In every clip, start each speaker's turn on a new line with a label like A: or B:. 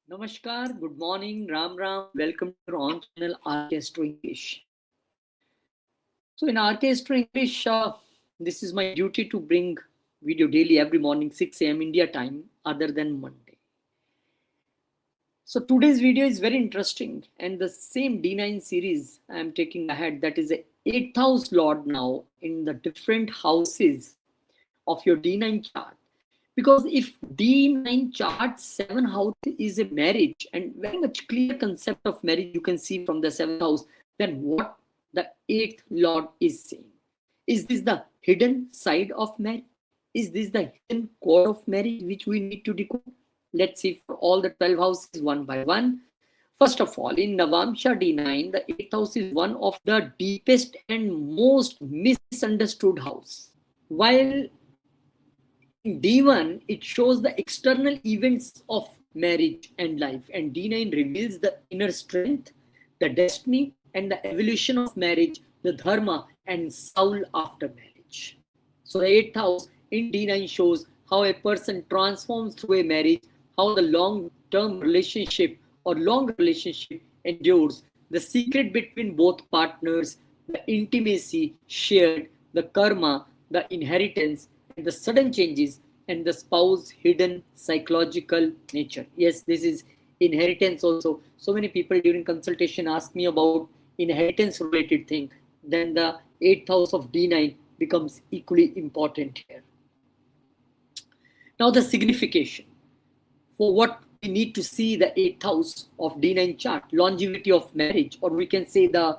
A: Namaskar, good morning, Ram Ram. Welcome to your own channel, Orchestra English. So, in Orchestra English, this is my duty to bring video daily every morning, 6 a.m. India time, other than Monday. So, today's video is very interesting, and the same D9 series I am taking ahead, that is the 8th house Lord now in the different houses of your D9 chart. Because if D9 chart 7 house is a marriage and very much clear concept of marriage you can see from the 7th house, then what the 8th Lord is saying? Is this the hidden side of marriage? Is this the hidden core of marriage which we need to decode? Let's see for all the 12 houses one by one. First of all, in Navamsha D9, the 8th house is one of the deepest and most misunderstood house. While in D1, it shows the external events of marriage and life, and D9 reveals the inner strength, the destiny, and the evolution of marriage, the dharma, and soul after marriage. So, the 8th house in D9 shows how a person transforms through a marriage, how the long term relationship or long relationship endures, the secret between both partners, the intimacy shared, the karma, the inheritance, and the sudden changes, and the spouse hidden psychological nature. Yes, this is inheritance also. So many people during consultation ask me about inheritance related thing. Then the 8th house of D9 becomes equally important here. Now the signification for what we need to see the 8th house of D9 chart, longevity of marriage, or we can say the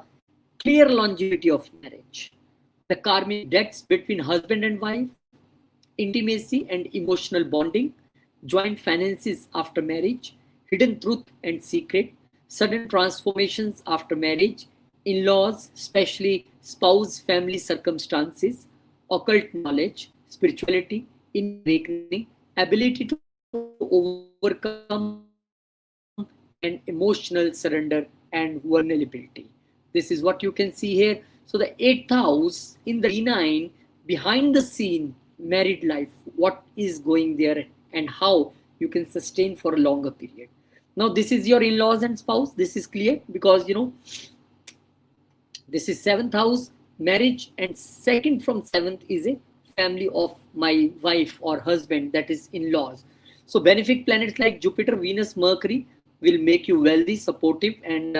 A: clear longevity of marriage, the karmic debts between husband and wife, intimacy and emotional bonding, joint finances after marriage, hidden truth and secret, sudden transformations after marriage, in laws, especially spouse family circumstances, occult knowledge, spirituality, in awakening, ability to overcome and emotional surrender and vulnerability. This is what you can see here. So the 8th house in the D9, behind the scene married life, what is going there and how you can sustain for a longer period. Now this is your in-laws and spouse. This is clear because this is 7th house marriage, and second from 7th is a family of my wife or husband, that is in-laws. So benefic planets like Jupiter, Venus, Mercury will make you wealthy, supportive, and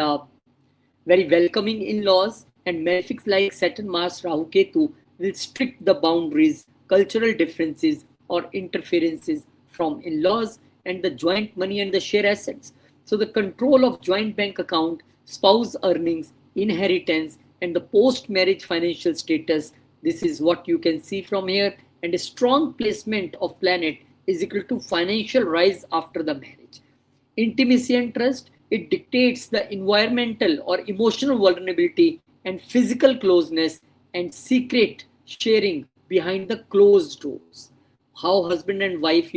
A: very welcoming in-laws, and malefics like Saturn, Mars, Rahu, Ketu will strict the boundaries, cultural differences, or interferences from in-laws, and the joint money and the share assets. So the control of joint bank account, spouse earnings, inheritance, and the post-marriage financial status. This is what you can see from here. And a strong placement of planet is equal to financial rise after the marriage. Intimacy and trust, it dictates the environmental or emotional vulnerability and physical closeness and secret sharing behind the closed doors. How husband and wife,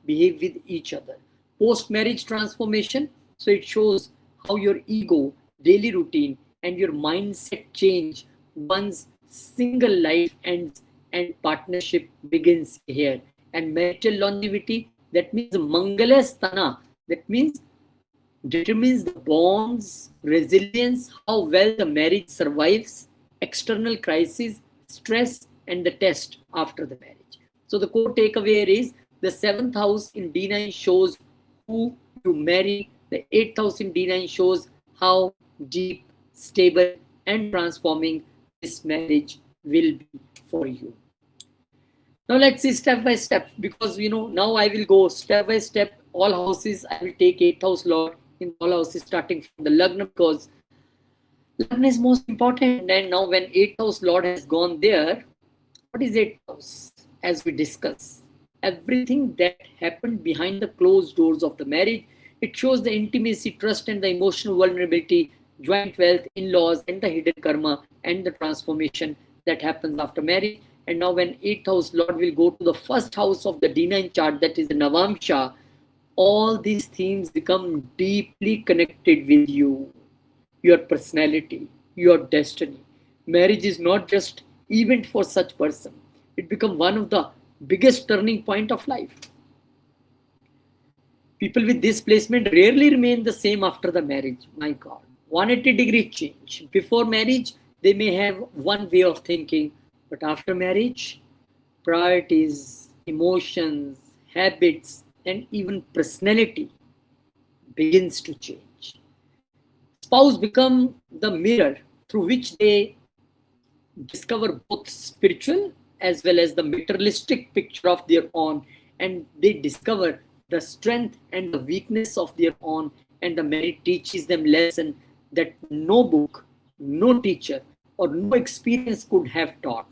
A: behave with each other. Post marriage transformation, so it shows how your ego, daily routine, and your mindset change once single life ends and partnership begins here. And marital longevity, that means Mangala Sthana, that means determines the bonds, resilience, how well the marriage survives, external crisis, stress, and the test after the marriage. So the core takeaway is the 7th house in D9 shows who you marry, the 8th house in D9 shows how deep, stable, and transforming this marriage will be for you. Now let's see step by step, because now I will go step by step. All houses I will take 8th house Lord in all houses starting from the Lagna, because Lagna is most important. And now when 8th house Lord has gone there, what is 8th house? As we discuss, everything that happened behind the closed doors of the marriage, it shows the intimacy, trust, and the emotional vulnerability, joint wealth, in-laws, and the hidden karma, and the transformation that happens after marriage. And now when 8th house Lord will go to the first house of the D9 chart, that is the Navamsha, all these themes become deeply connected with you, your personality, your destiny. Marriage is not just event for such person. It becomes one of the biggest turning point of life. People with this placement rarely remain the same after the marriage. My God. 180-degree change. Before marriage, they may have one way of thinking, but after marriage, priorities, emotions, habits, and even personality begins to change. Spouse become the mirror through which they discover both spiritual as well as the materialistic picture of their own, and they discover the strength and the weakness of their own, and the marriage teaches them lesson that no book, no teacher, or no experience could have taught.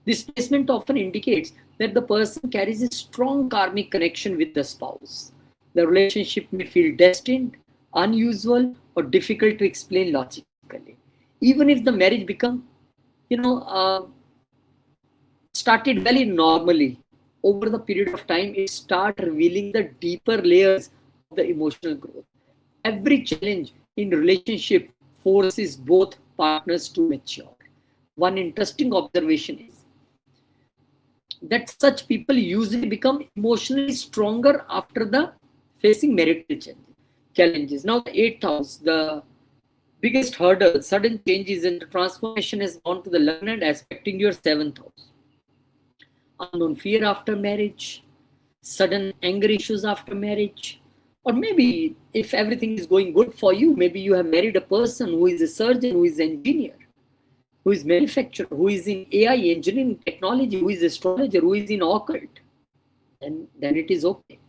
A: This placement often indicates that the person carries a strong karmic connection with the spouse. The relationship may feel destined, unusual, or difficult to explain logically. Even if the marriage become, you know, started very normally, over the period of time, it start revealing the deeper layers of the emotional growth. Every challenge in relationship forces both partners to mature. One interesting observation is that such people usually become emotionally stronger after the facing marital challenges. Now, the eighth house, the biggest hurdle, sudden changes and transformation has gone to the Lagna and aspecting your seventh house. Unknown fear after marriage, sudden anger issues after marriage, or maybe if everything is going good for you, maybe you have married a person who is a surgeon, who is an engineer, who is manufacturer, who is in AI, engineering, technology, who is astrologer, who is in occult, and then it is okay.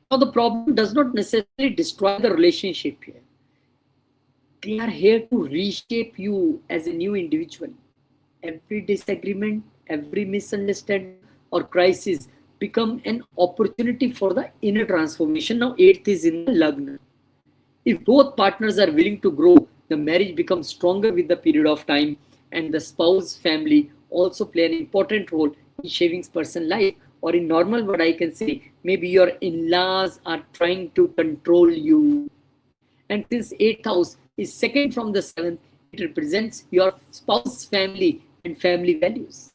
A: Now the problem does not necessarily destroy the relationship here. They are here to reshape you as a new individual. Every disagreement, every misunderstanding or crisis become an opportunity for the inner transformation. Now eighth is in the Lagna. If both partners are willing to grow, the marriage becomes stronger with the period of time, and the spouse family also play an important role in shaping person's life. Or in normal word, I can say, maybe your in-laws are trying to control you. And since eighth house is second from the seventh, it represents your spouse family and family values.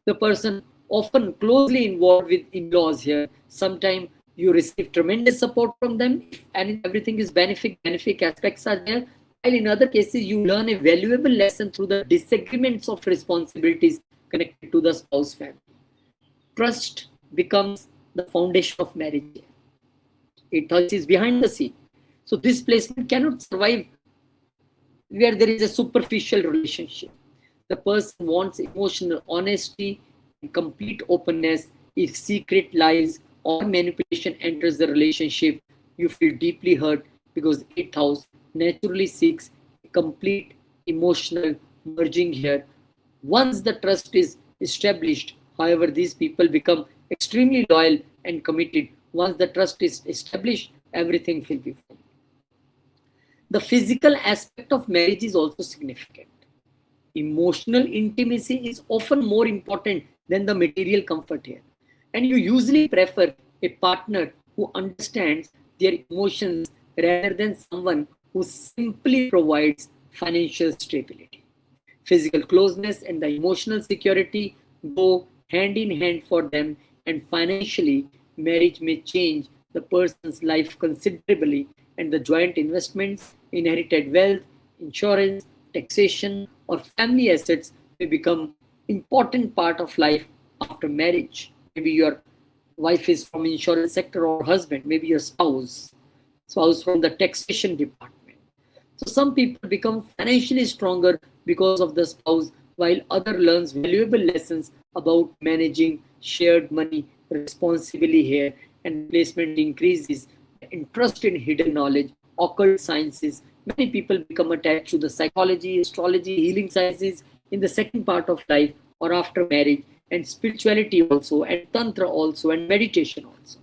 A: The person often closely involved with in-laws here. Sometimes you receive tremendous support from them, and everything is benefic aspects are there. While in other cases, you learn a valuable lesson through the disagreements of responsibilities connected to the spouse family. Trust becomes the foundation of marriage. It touches behind the scene. So this placement cannot survive where there is a superficial relationship. The person wants emotional honesty and complete openness. If secret lies or manipulation enters the relationship, you feel deeply hurt because eighth house naturally seeks complete emotional merging here. Once the trust is established, however, these people become extremely loyal and committed. Once the trust is established, everything will be fine. The physical aspect of marriage is also significant. Emotional intimacy is often more important than the material comfort here. And you usually prefer a partner who understands their emotions rather than someone who simply provides financial stability. Physical closeness and the emotional security go hand in hand for them, and financially, marriage may change the person's life considerably, and the joint investments, inherited wealth, insurance, taxation, or family assets may become important part of life after marriage. Maybe your wife is from insurance sector, or husband, maybe your spouse from the taxation department. So some people become financially stronger because of the spouse, while other learns valuable lessons about managing shared money responsibly here, and placement increases interest in hidden knowledge, occult sciences. Many people become attached to the psychology, astrology, healing sciences in the second part of life or after marriage, and spirituality also, and tantra also, and meditation also.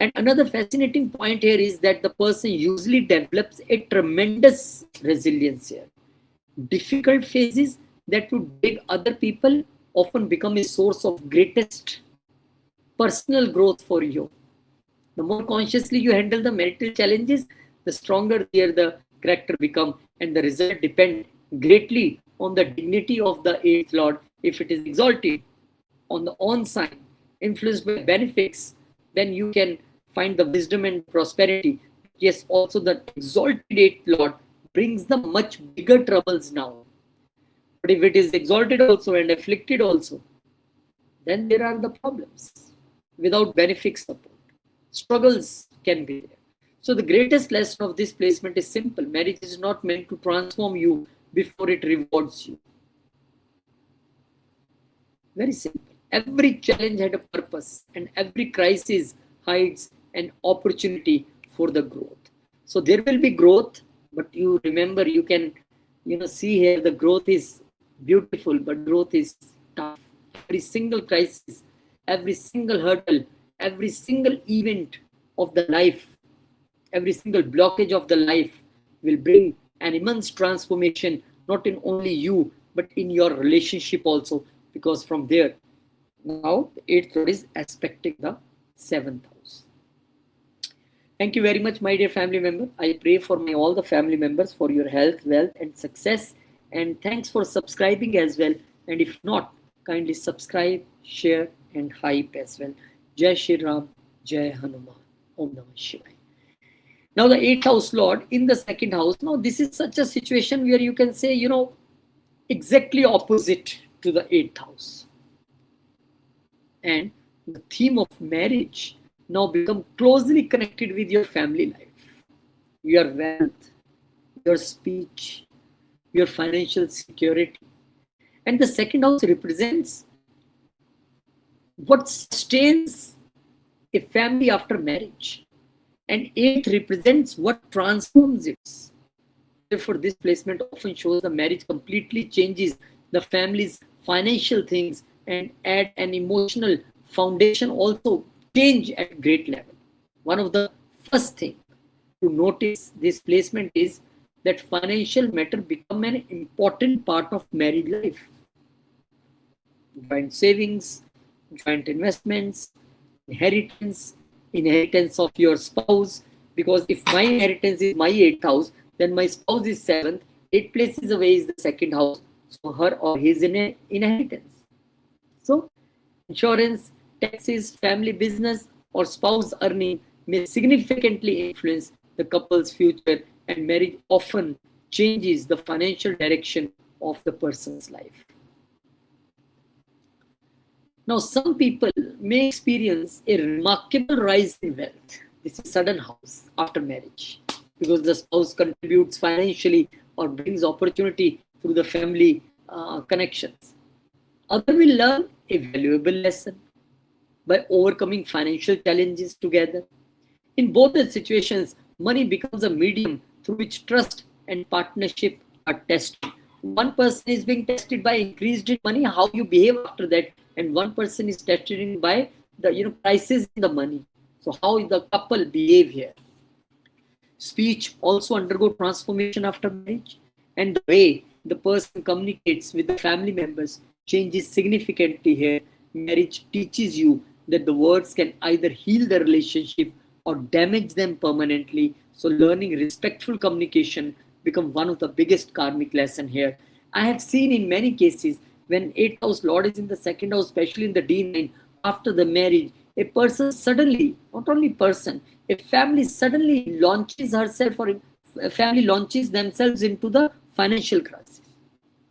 A: And another fascinating point here is that the person usually develops a tremendous resilience here. Difficult phases that would break other people often become a source of greatest personal growth for you. The more consciously you handle the marital challenges, the stronger there the character become, and the result depend greatly on the dignity of the eighth lord. If it is exalted on the on sign, influenced by benefics, then you can find the wisdom and prosperity. Yes, also the exalted eighth lord brings the much bigger troubles now. But if it is exalted also and afflicted also, then there are the problems. Without benefic support, struggles can be there. So the greatest lesson of this placement is simple. Marriage is not meant to transform you before it rewards you. Very simple. Every challenge had a purpose, and every crisis hides an opportunity for the growth. So there will be growth, but you remember, you can, see here the growth is beautiful, but growth is tough. Every single crisis, every single hurdle, every single event of the life, every single blockage of the life will bring an immense transformation, not in only you, but in your relationship also, because from there, now the eighth lord is aspecting the seventh house. Thank you very much, my dear family member. I pray for all the family members for your health, wealth, and success. And thanks for subscribing as well. And if not, kindly subscribe, share, and hype as well. Jai Shri Ram, Jai Hanuman, Om Namah Shivaya. Now the eighth house lord in the second house. Now this is such a situation where you can say, exactly opposite to the eighth house. And the theme of marriage now become closely connected with your family life, your wealth, your speech, your financial security. And the second house represents what sustains a family after marriage. And eighth represents what transforms it. Therefore, this placement often shows the marriage completely changes the family's financial things and add an emotional foundation also change at great level. One of the first thing to notice this placement is that financial matter become an important part of married life. Joint savings, joint investments, inheritance of your spouse. Because if my inheritance is my eighth house, then my spouse is seventh. 8 places away is the second house, so her or his inheritance. So insurance, taxes, family business, or spouse earning may significantly influence the couple's future, and marriage often changes the financial direction of the person's life. Now, some people may experience a remarkable rise in wealth. This is sudden house after marriage, because the spouse contributes financially or brings opportunity through the family connections. Others will learn a valuable lesson by overcoming financial challenges together. In both the situations, money becomes a medium through which trust and partnership are tested. One person is being tested by increased in money, how you behave after that, and one person is tested by the prices in the money. So how the couple behave here. Speech also undergo transformation after marriage, and the way the person communicates with the family members changes significantly here. Marriage teaches you that the words can either heal the relationship or damage them permanently. So learning respectful communication become one of the biggest karmic lesson here. I have seen in many cases when 8th house lord is in the second house, especially in the D9, after the marriage, a person suddenly, not only person, a family suddenly launches herself or a family launches themselves into the financial crisis.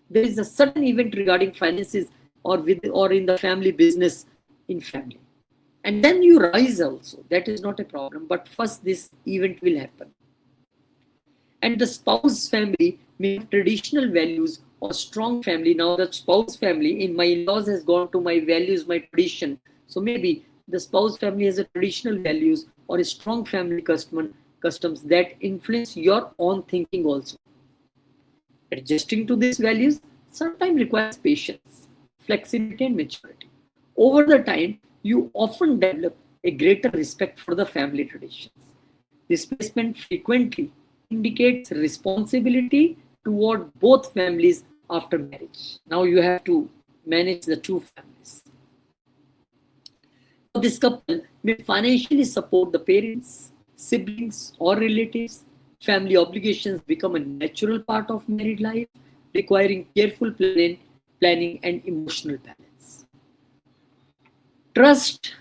A: There is a sudden event regarding finances or in the family business in family. And then you rise also. That is not a problem. But first this event will happen. And the spouse family may have traditional values or strong family. Now the spouse family in my in-laws has gone to my values, my tradition. So maybe the spouse family has a traditional values or a strong family customs that influence your own thinking also. Adjusting to these values sometimes requires patience, flexibility, and maturity. Over the time, you often develop a greater respect for the family traditions. Displacement frequently indicates responsibility toward both families after marriage. Now you have to manage the two families. This couple may financially support the parents, siblings, or relatives. Family obligations become a natural part of married life, requiring careful planning and emotional balance. Trust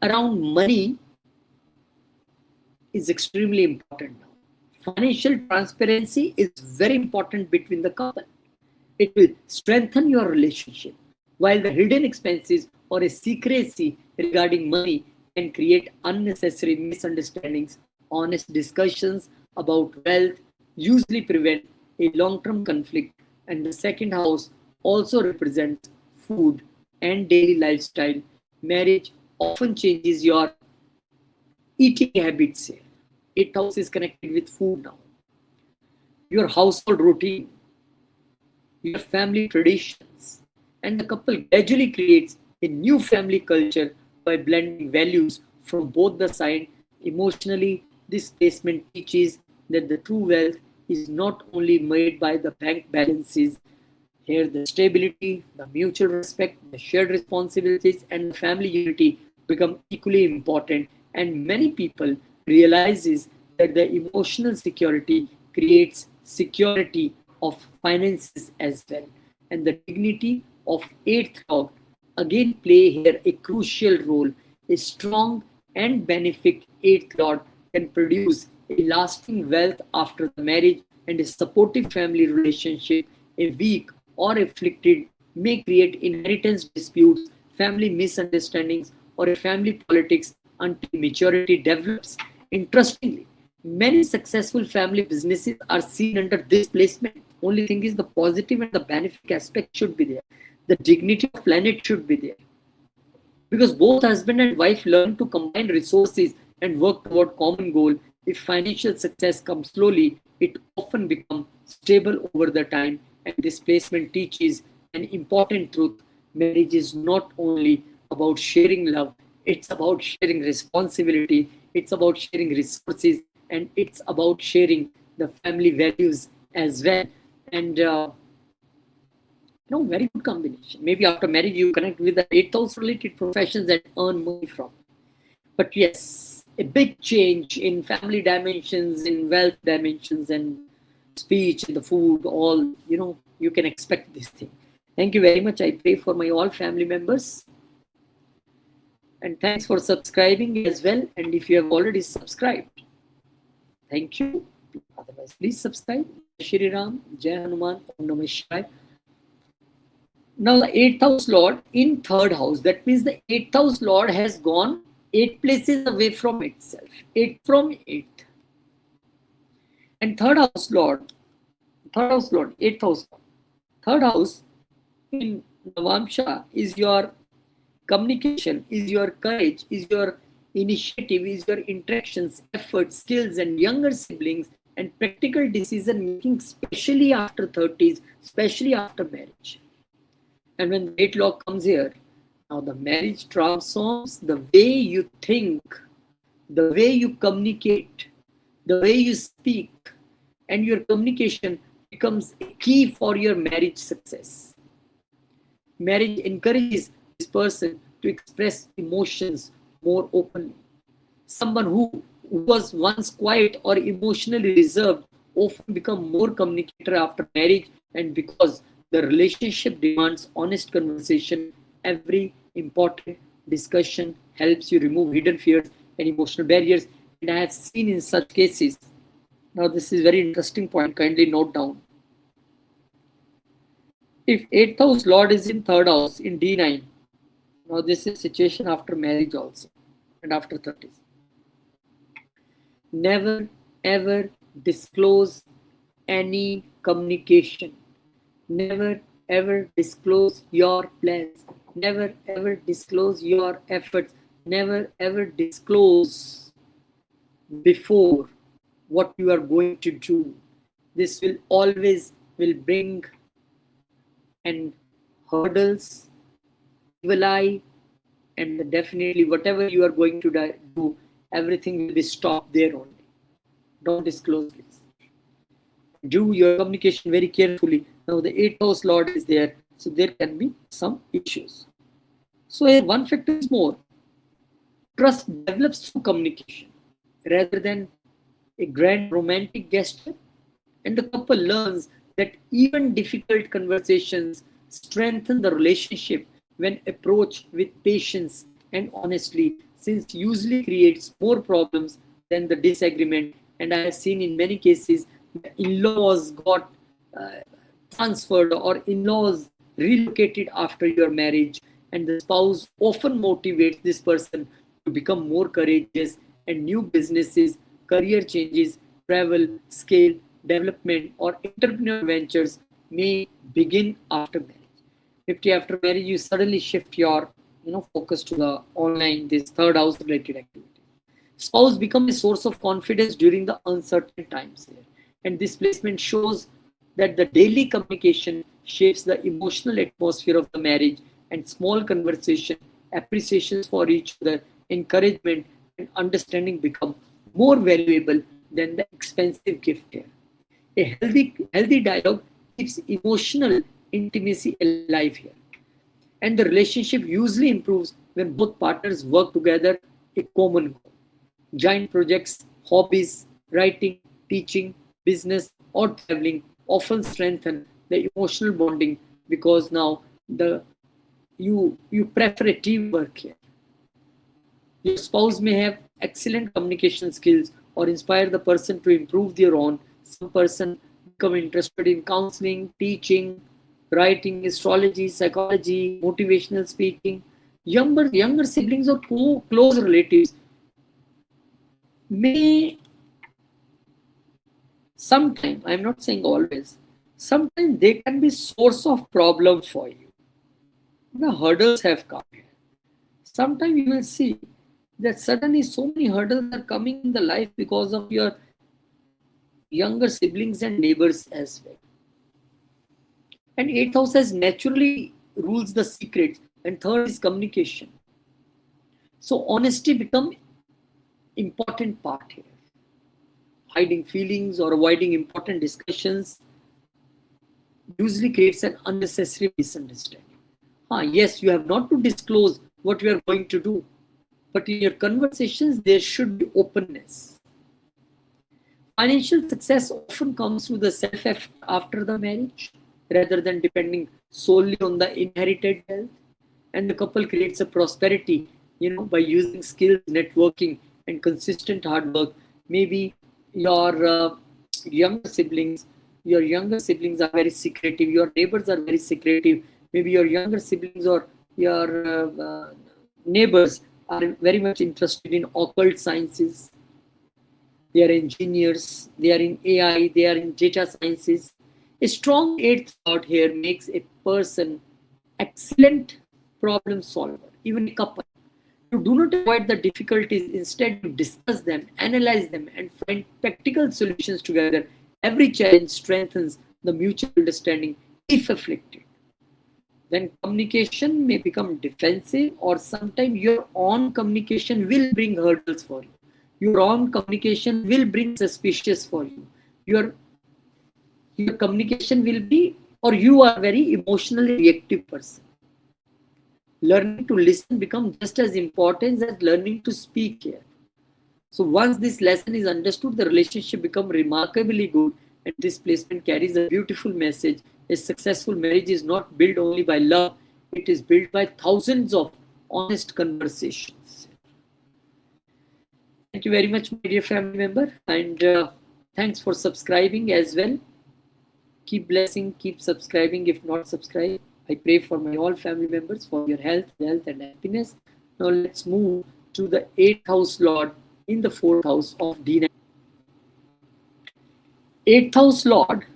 A: around money is extremely important now. Financial transparency is very important between the couple. It will strengthen your relationship, while the hidden expenses or a secrecy regarding money can create unnecessary misunderstandings. Honest discussions about wealth usually prevent a long-term conflict, and the second house also represents food and daily lifestyle. Marriage often changes your eating habits here. Eighth house is connected with food now. Your household routine, your family traditions, and the couple gradually creates a new family culture by blending values from both the side. Emotionally, this placement teaches that the true wealth is not only made by the bank balances. Here, the stability, the mutual respect, the shared responsibilities, and the family unity become equally important. And many people realizes that the emotional security creates security of finances as well. And the dignity of eighth lord again play here a crucial role. A strong and benefic eighth lord can produce a lasting wealth after the marriage, and a supportive family relationship, a weak or afflicted, may create inheritance disputes, family misunderstandings, or a family politics until maturity develops. Interestingly, many successful family businesses are seen under this placement. Only thing is the positive and the benefic aspect should be there. The dignity of planet should be there. Because both husband and wife learn to combine resources and work toward common goal. If financial success comes slowly, it often becomes stable over the time. And this placement teaches an important truth. Marriage is not only about sharing love, it's about sharing responsibility, it's about sharing resources, and it's about sharing the family values as well. And very good combination. Maybe after marriage, you connect with the 8th house related professions and earn money from. But yes, a big change in family dimensions, in wealth dimensions, and speech, and the food, all, you can expect this thing. Thank you very much. I pray for my all family members. And thanks for subscribing as well. And if you have already subscribed, thank you. Otherwise, please subscribe. Shri Ram, Jai Hanuman, Om Namah Shivaya. Now the 8th house lord in 3rd house, that means the 8th house lord has gone 8 places away from itself, 8 from 8th. And 3rd house lord, 8th house, 3rd house in Navamsha is your communication, is your courage, is your initiative, is your interactions, efforts, skills, and younger siblings, and practical decision making, especially after 30s, especially after marriage. And when the 8th law comes here, now the marriage transforms the way you think, the way you communicate, the way you speak, and your communication becomes a key for your marriage success. Marriage encourages this person to express emotions more openly. Someone who was once quiet or emotionally reserved often become more communicator after marriage, and because the relationship demands honest conversation, every important discussion helps you remove hidden fears and emotional barriers. And I have seen in such cases. Now this is very interesting point. Kindly note down. If 8th house lord is in 3rd house in D9, now this is situation after marriage also and after 30s. Never ever disclose any communication. Never ever disclose your plans. Never ever disclose your efforts. Never ever disclose before what you are going to do. This will always bring and hurdles, evil eye, and definitely whatever you are going to do, everything will be stopped there only. Don't disclose this. Do your communication very carefully. Now the 8th house lord is there, so there can be some issues. So here one factor is more. Trust develops through communication rather than a grand romantic gesture, and the couple learns that even difficult conversations strengthen the relationship when approached with patience and honestly, since usually creates more problems then the disagreement. And I have seen in many cases the in-laws got uh, transferred or in-laws relocated after your marriage, and the spouse often motivates this person to become more courageous, and new businesses, career changes, travel, scale, development, or entrepreneurial ventures may begin after marriage. 50 after marriage, you suddenly shift your focus to the online, this third house related activity. Spouse become a source of confidence during the uncertain times here. And this placement shows that the daily communication shapes the emotional atmosphere of the marriage, and small conversation, appreciations for each other, encouragement, and understanding become more valuable than the expensive gift here. A healthy dialogue keeps emotional intimacy alive here. And the relationship usually improves when both partners work together a common goal. Joint projects, hobbies, writing, teaching, business, or traveling often strengthen the emotional bonding, because now the you prefer a teamwork here. Your spouse may have excellent communication skills or inspire the person to improve their own. Some person become interested in counseling, teaching, writing, astrology, psychology, motivational speaking. Younger siblings or close relatives may sometimes, I'm not saying always, sometimes they can be source of problem for you. The hurdles have come here. Sometimes you will see that suddenly so many hurdles are coming in the life because of your younger siblings and neighbors as well. And 8th house has naturally rules the secrets, and third is communication. So honesty become important part here. Hiding feelings or avoiding important discussions usually creates an unnecessary misunderstanding. Yes, you have not to disclose what you are going to do, but in your conversations there should be openness. Financial success often comes through the self-effort after the marriage rather than depending solely on the inherited wealth. And the couple creates a prosperity, by using skills, networking, and consistent hard work. Maybe your younger siblings, your younger siblings are very secretive. Your neighbors are very secretive. Maybe your younger siblings or your neighbors are very much interested in occult sciences. They are engineers. They are in AI. They are in data sciences. A strong eighth thought here makes a person excellent problem solver, even a couple. You do not avoid the difficulties, instead you discuss them, analyze them, and find practical solutions together. Every challenge strengthens the mutual understanding if afflicted. Then communication may become defensive, or sometimes your own communication will bring hurdles for you. Your own communication will bring suspicious for you. Your communication will be, or you are very emotionally reactive person. Learning to listen becomes just as important as learning to speak here. So once this lesson is understood, the relationship becomes remarkably good, and this placement carries a beautiful message. A successful marriage is not built only by love, it is built by thousands of honest conversations. Thank you very much, my dear family member, and thanks for subscribing as well. Keep blessing, keep subscribing if not subscribed. I pray for my all family members for your health, wealth, and happiness. Now let's move to the 8th house Lord in the 4th house of D9. 8th house Lord,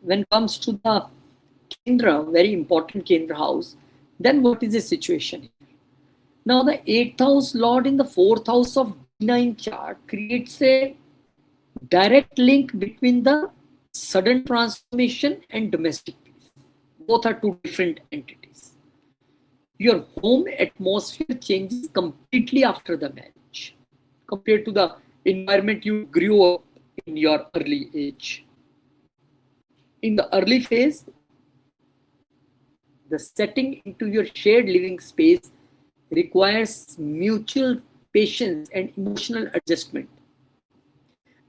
A: when it comes to the Kendra, very important Kendra house, then what is the situation here? Now the 8th house Lord in the 4th house of D9 chart creates a direct link between the sudden transformation and domestic peace. Both are two different entities. Your home atmosphere changes completely after the marriage compared to the environment you grew up in your early age. In the early phase, the setting into your shared living space requires mutual patience and emotional adjustment,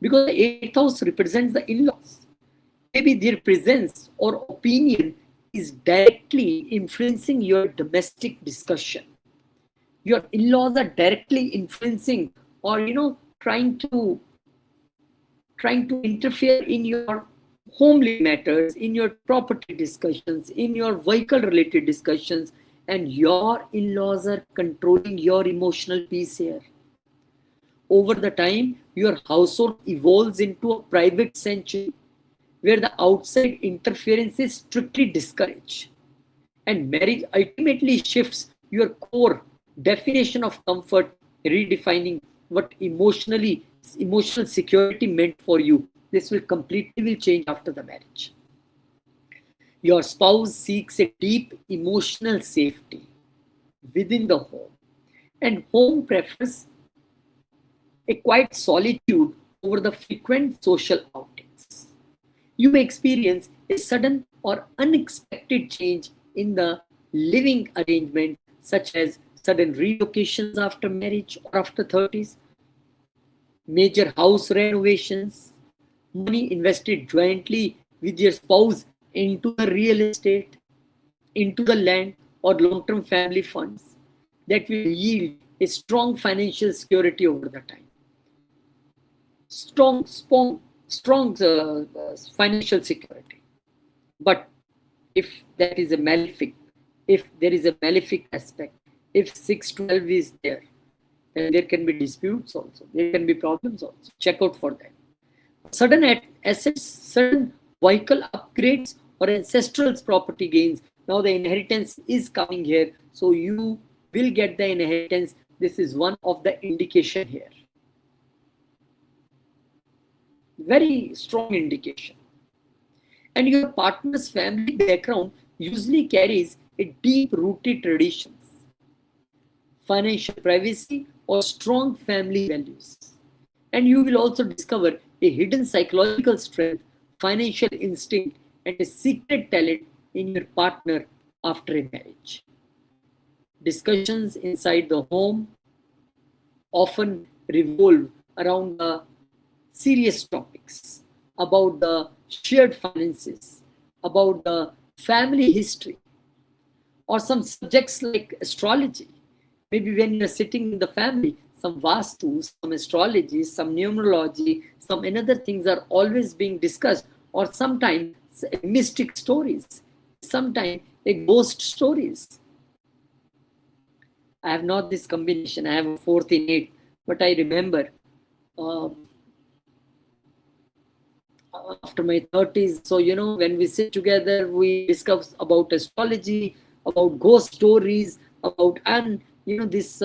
A: because the 8th house represents the in-laws. Maybe their presence or opinion is directly influencing your domestic discussion. Your in-laws are directly influencing or trying to interfere in your homely matters, in your property discussions, in your vehicle related discussions, and your in-laws are controlling your emotional peace here. Over the time, your household evolves into a private sanctuary where the outside interference is strictly discouraged. And marriage ultimately shifts your core definition of comfort, redefining what emotional security meant for you. This will completely change after the marriage. Your spouse seeks a deep emotional safety within the home, and home prefers a quiet solitude over the frequent social outings. You may experience a sudden or unexpected change in the living arrangement, such as sudden relocations after marriage or after 30s, major house renovations, money invested jointly with your spouse into the real estate, into the land, or long term family funds that will yield a strong financial security over the time. Strong financial security. But if that is a malefic, if there is a malefic aspect, if 612 is there, then there can be disputes also, there can be problems also. Check out for that. Sudden assets, sudden vehicle upgrades, or ancestral property gains. Now the inheritance is coming here, so you will get the inheritance. This is one of the indication here. Very strong indication. And your partner's family background usually carries a deep rooted traditions, financial privacy, or strong family values. And you will also discover a hidden psychological strength, financial instinct, and a secret talent in your partner after a marriage. Discussions inside the home often revolve around the serious topics about the shared finances, about the family history, or some subjects like astrology. Maybe when you're sitting in the family, some vastu, some astrology, some numerology, some another things are always being discussed, or sometimes mystic stories, sometimes a ghost stories. I have not this combination. I have a fourth in eight, but I remember after my 30s. So, when we sit together, we discuss about astrology, about ghost stories, about, and, this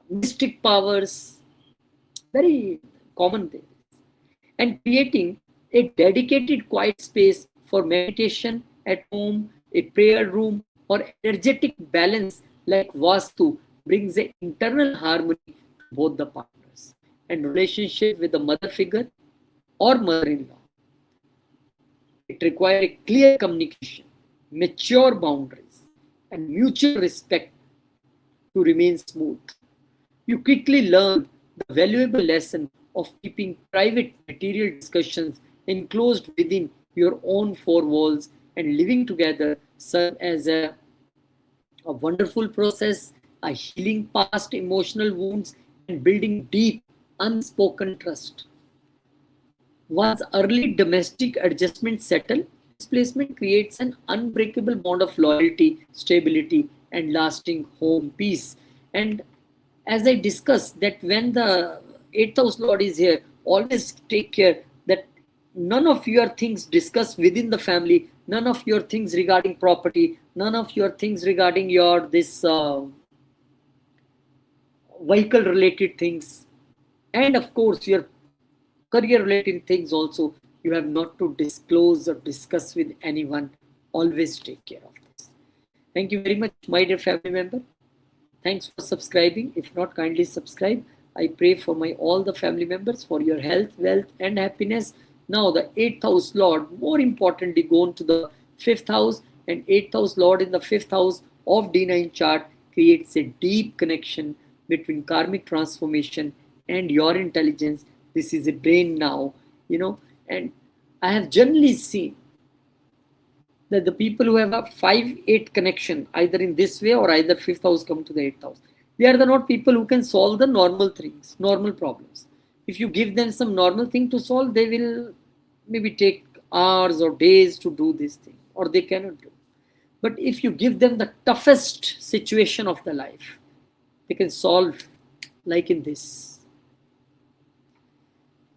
A: mystic powers, very common thing. And creating a dedicated quiet space for meditation at home, a prayer room, or energetic balance like Vastu brings an internal harmony to both the partners. And relationship with the mother figure or mother-in-law, it requires a clear communication, mature boundaries, and mutual respect to remain smooth. You quickly learn the valuable lesson of keeping private material discussions enclosed within your own four walls, and living together serve as a wonderful process, a healing past emotional wounds, and building deep, unspoken trust. Once early domestic adjustments settle, displacement creates an unbreakable bond of loyalty, stability, and lasting home peace. And as I discussed, that when the 8th house lord is here, always take care that none of your things discussed within the family, none of your things regarding property, none of your things regarding your this vehicle related things, and of course your career related things also, you have not to disclose or discuss with anyone. Always take care of this. Thank you very much, my dear family member. Thanks for subscribing. If not, kindly subscribe. I pray for my all the family members for your health, wealth, and happiness. Now the 8th house lord, more importantly, go on to the 5th house, and 8th house lord in the 5th house of D9 chart creates a deep connection between karmic transformation and your intelligence. This is a brain now, and I have generally seen that the people who have a 5-8 connection, either in this way or either 5th house come to the 8th house, they are the not people who can solve the normal things, normal problems. If you give them some normal thing to solve, they will maybe take hours or days to do this thing, or they cannot do. But if you give them the toughest situation of the life, they can solve like in this.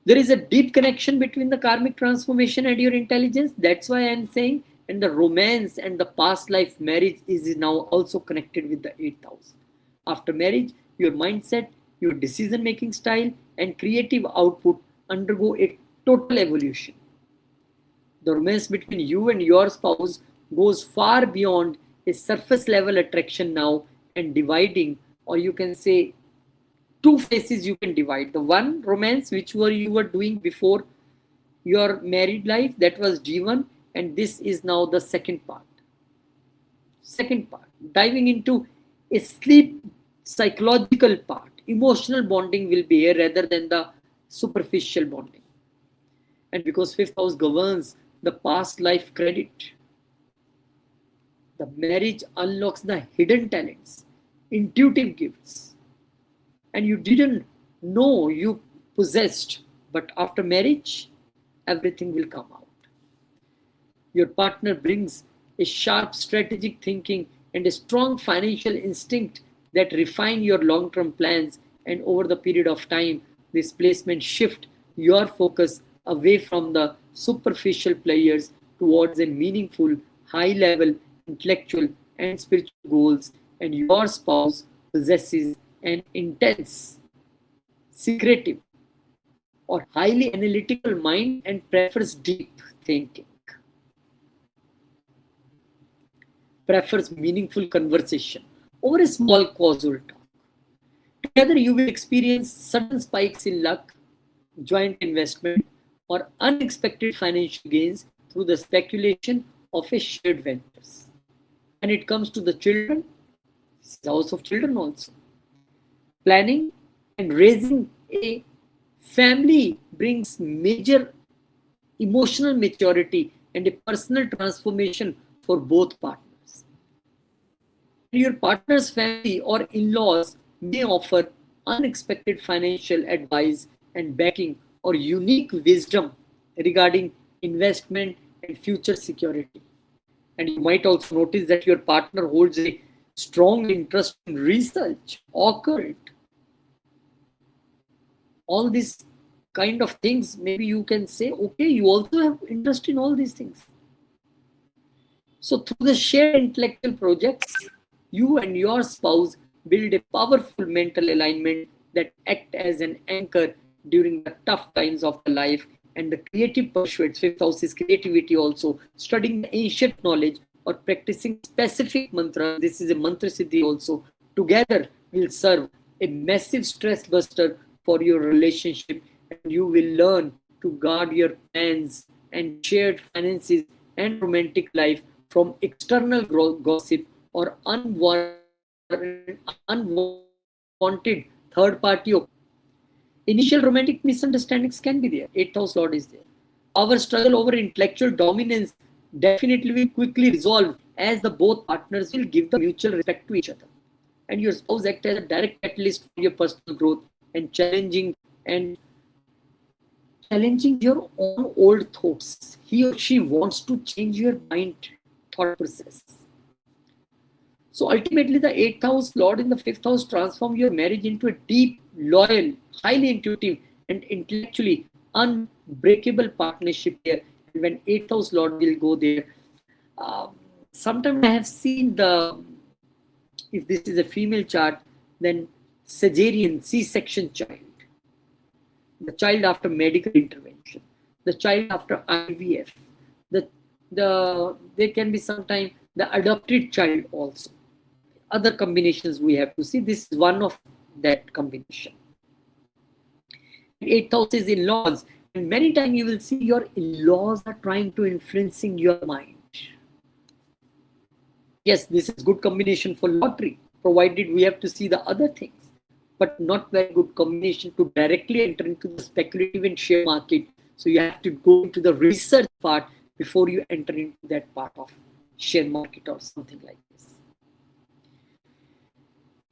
A: There is a deep connection between the karmic transformation and your intelligence. That's why I'm saying, and the romance and the past life marriage is now also connected with the 8,000. After marriage, your mindset, your decision making style, and creative output undergo a total evolution. The romance between you and your spouse goes far beyond a surface level attraction now and dividing, or you can say two phases you can divide. The one romance which you were doing before your married life, that was D1, and this is now the second part. Second part, diving into a sleep psychological part. Emotional bonding will be here rather than the superficial bonding. And because fifth house governs the past life credit, the marriage unlocks the hidden talents, intuitive gifts, and you didn't know you possessed, but after marriage, everything will come out. Your partner brings a sharp strategic thinking and a strong financial instinct that refine your long-term plans, and over the period of time, this placement shift your focus away from the superficial players towards a meaningful, high-level intellectual and spiritual goals, and your spouse possesses an intense, secretive, or highly analytical mind and prefers deep thinking, prefers meaningful conversation over a small casual talk. Together, you will experience sudden spikes in luck, joint investment, or unexpected financial gains through the speculation of a shared ventures. When it comes to the children, this is the house of children also. Planning and raising a family brings major emotional maturity and a personal transformation for both partners. Your partner's family or in-laws may offer unexpected financial advice and backing or unique wisdom regarding investment and future security. And you might also notice that your partner holds a strong interest in research, occult, all these kind of things. Maybe you can say, okay, you also have interest in all these things. So through the shared intellectual projects, you and your spouse build a powerful mental alignment that act as an anchor during the tough times of the life. And the creative pursuits, fifth house is creativity also, studying the ancient knowledge or practicing specific mantras, this is a mantra siddhi also, together will serve a massive stress buster for your relationship, and you will learn to guard your plans and shared finances and romantic life from external gossip or unwanted third party. Initial romantic misunderstandings can be there. 8th house Lord is there. Our struggle over intellectual dominance definitely will quickly resolve as the both partners will give the mutual respect to each other. And your spouse acts as a direct catalyst for your personal growth and challenging your own old thoughts. He or she wants to change your mind thought process. So ultimately, the 8th house Lord in the 5th house transform your marriage into a deep, loyal, highly intuitive, and intellectually unbreakable partnership here. And when 8th house Lord will go there, sometimes I have seen if this is a female chart, then cesarean, C-section child, the child after medical intervention, the child after IVF, there can be sometimes the adopted child also. Other combinations we have to see. This is one of that combination. 8th house is in-laws, and many times you will see your in-laws are trying to influencing your mind. Yes, this is good combination for lottery, provided we have to see the other things, but not very good combination to directly enter into the speculative and share market. So you have to go into the research part before you enter into that part of share market or something like this.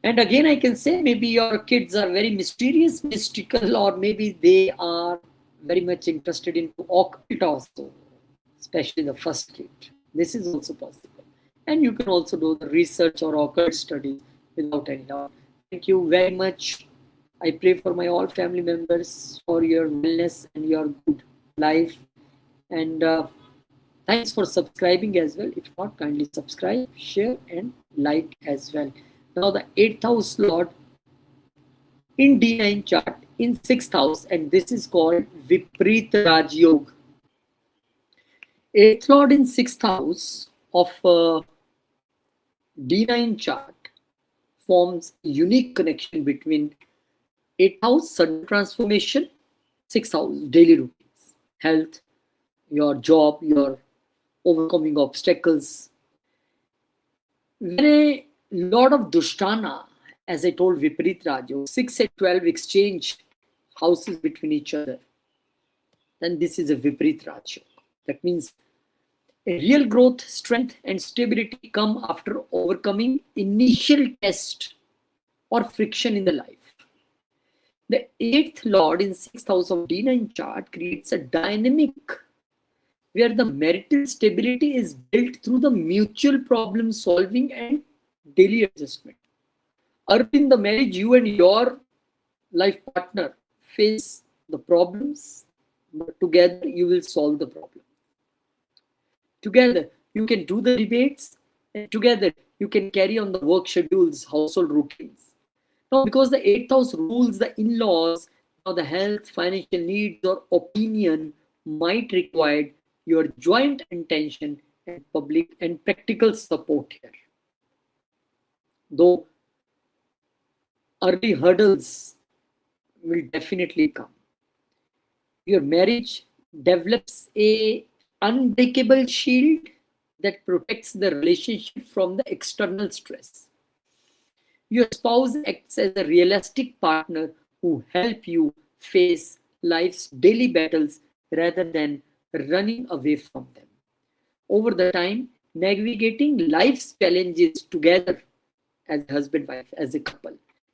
A: And again, I can say maybe your kids are very mysterious, mystical, or maybe they are very much interested into occult also, especially the first kid. This is also possible. And you can also do the research or occult study without any doubt. Thank you very much. I pray for my all family members for your wellness and your good life. And thanks for subscribing as well. If not, kindly subscribe, share, and like as well. Now, the eighth house lord in D9 chart in sixth house, and this is called Vipreet Raj Yoga. Eighth lord in sixth house of D9 chart forms a unique connection between eighth house sudden transformation, sixth house daily routines, health, your job, your overcoming obstacles. When a lot of Dushtana, as I told Viparit Raj, 6 and 12 exchange houses between each other, then this is a Viparit Raj. That means a real growth, strength, and stability come after overcoming initial test or friction in the life. The eighth lord in sixth house of D9 chart creates a dynamic where the marital stability is built through the mutual problem solving and daily adjustment. Early in the marriage, you and your life partner face the problems, but together you will solve the problem. Together you can do the debates, and together you can carry on the work schedules, household routines. Now, because the eighth house rules the in-laws, now the health, financial needs, or opinion might require your joint intention and public and practical support here. Though early hurdles will definitely come. Your marriage develops a unbreakable shield that protects the relationship from the external stress. Your spouse acts as a realistic partner who help you face life's daily battles rather than running away from them. Over the time, navigating life's challenges together as husband wife, as a couple,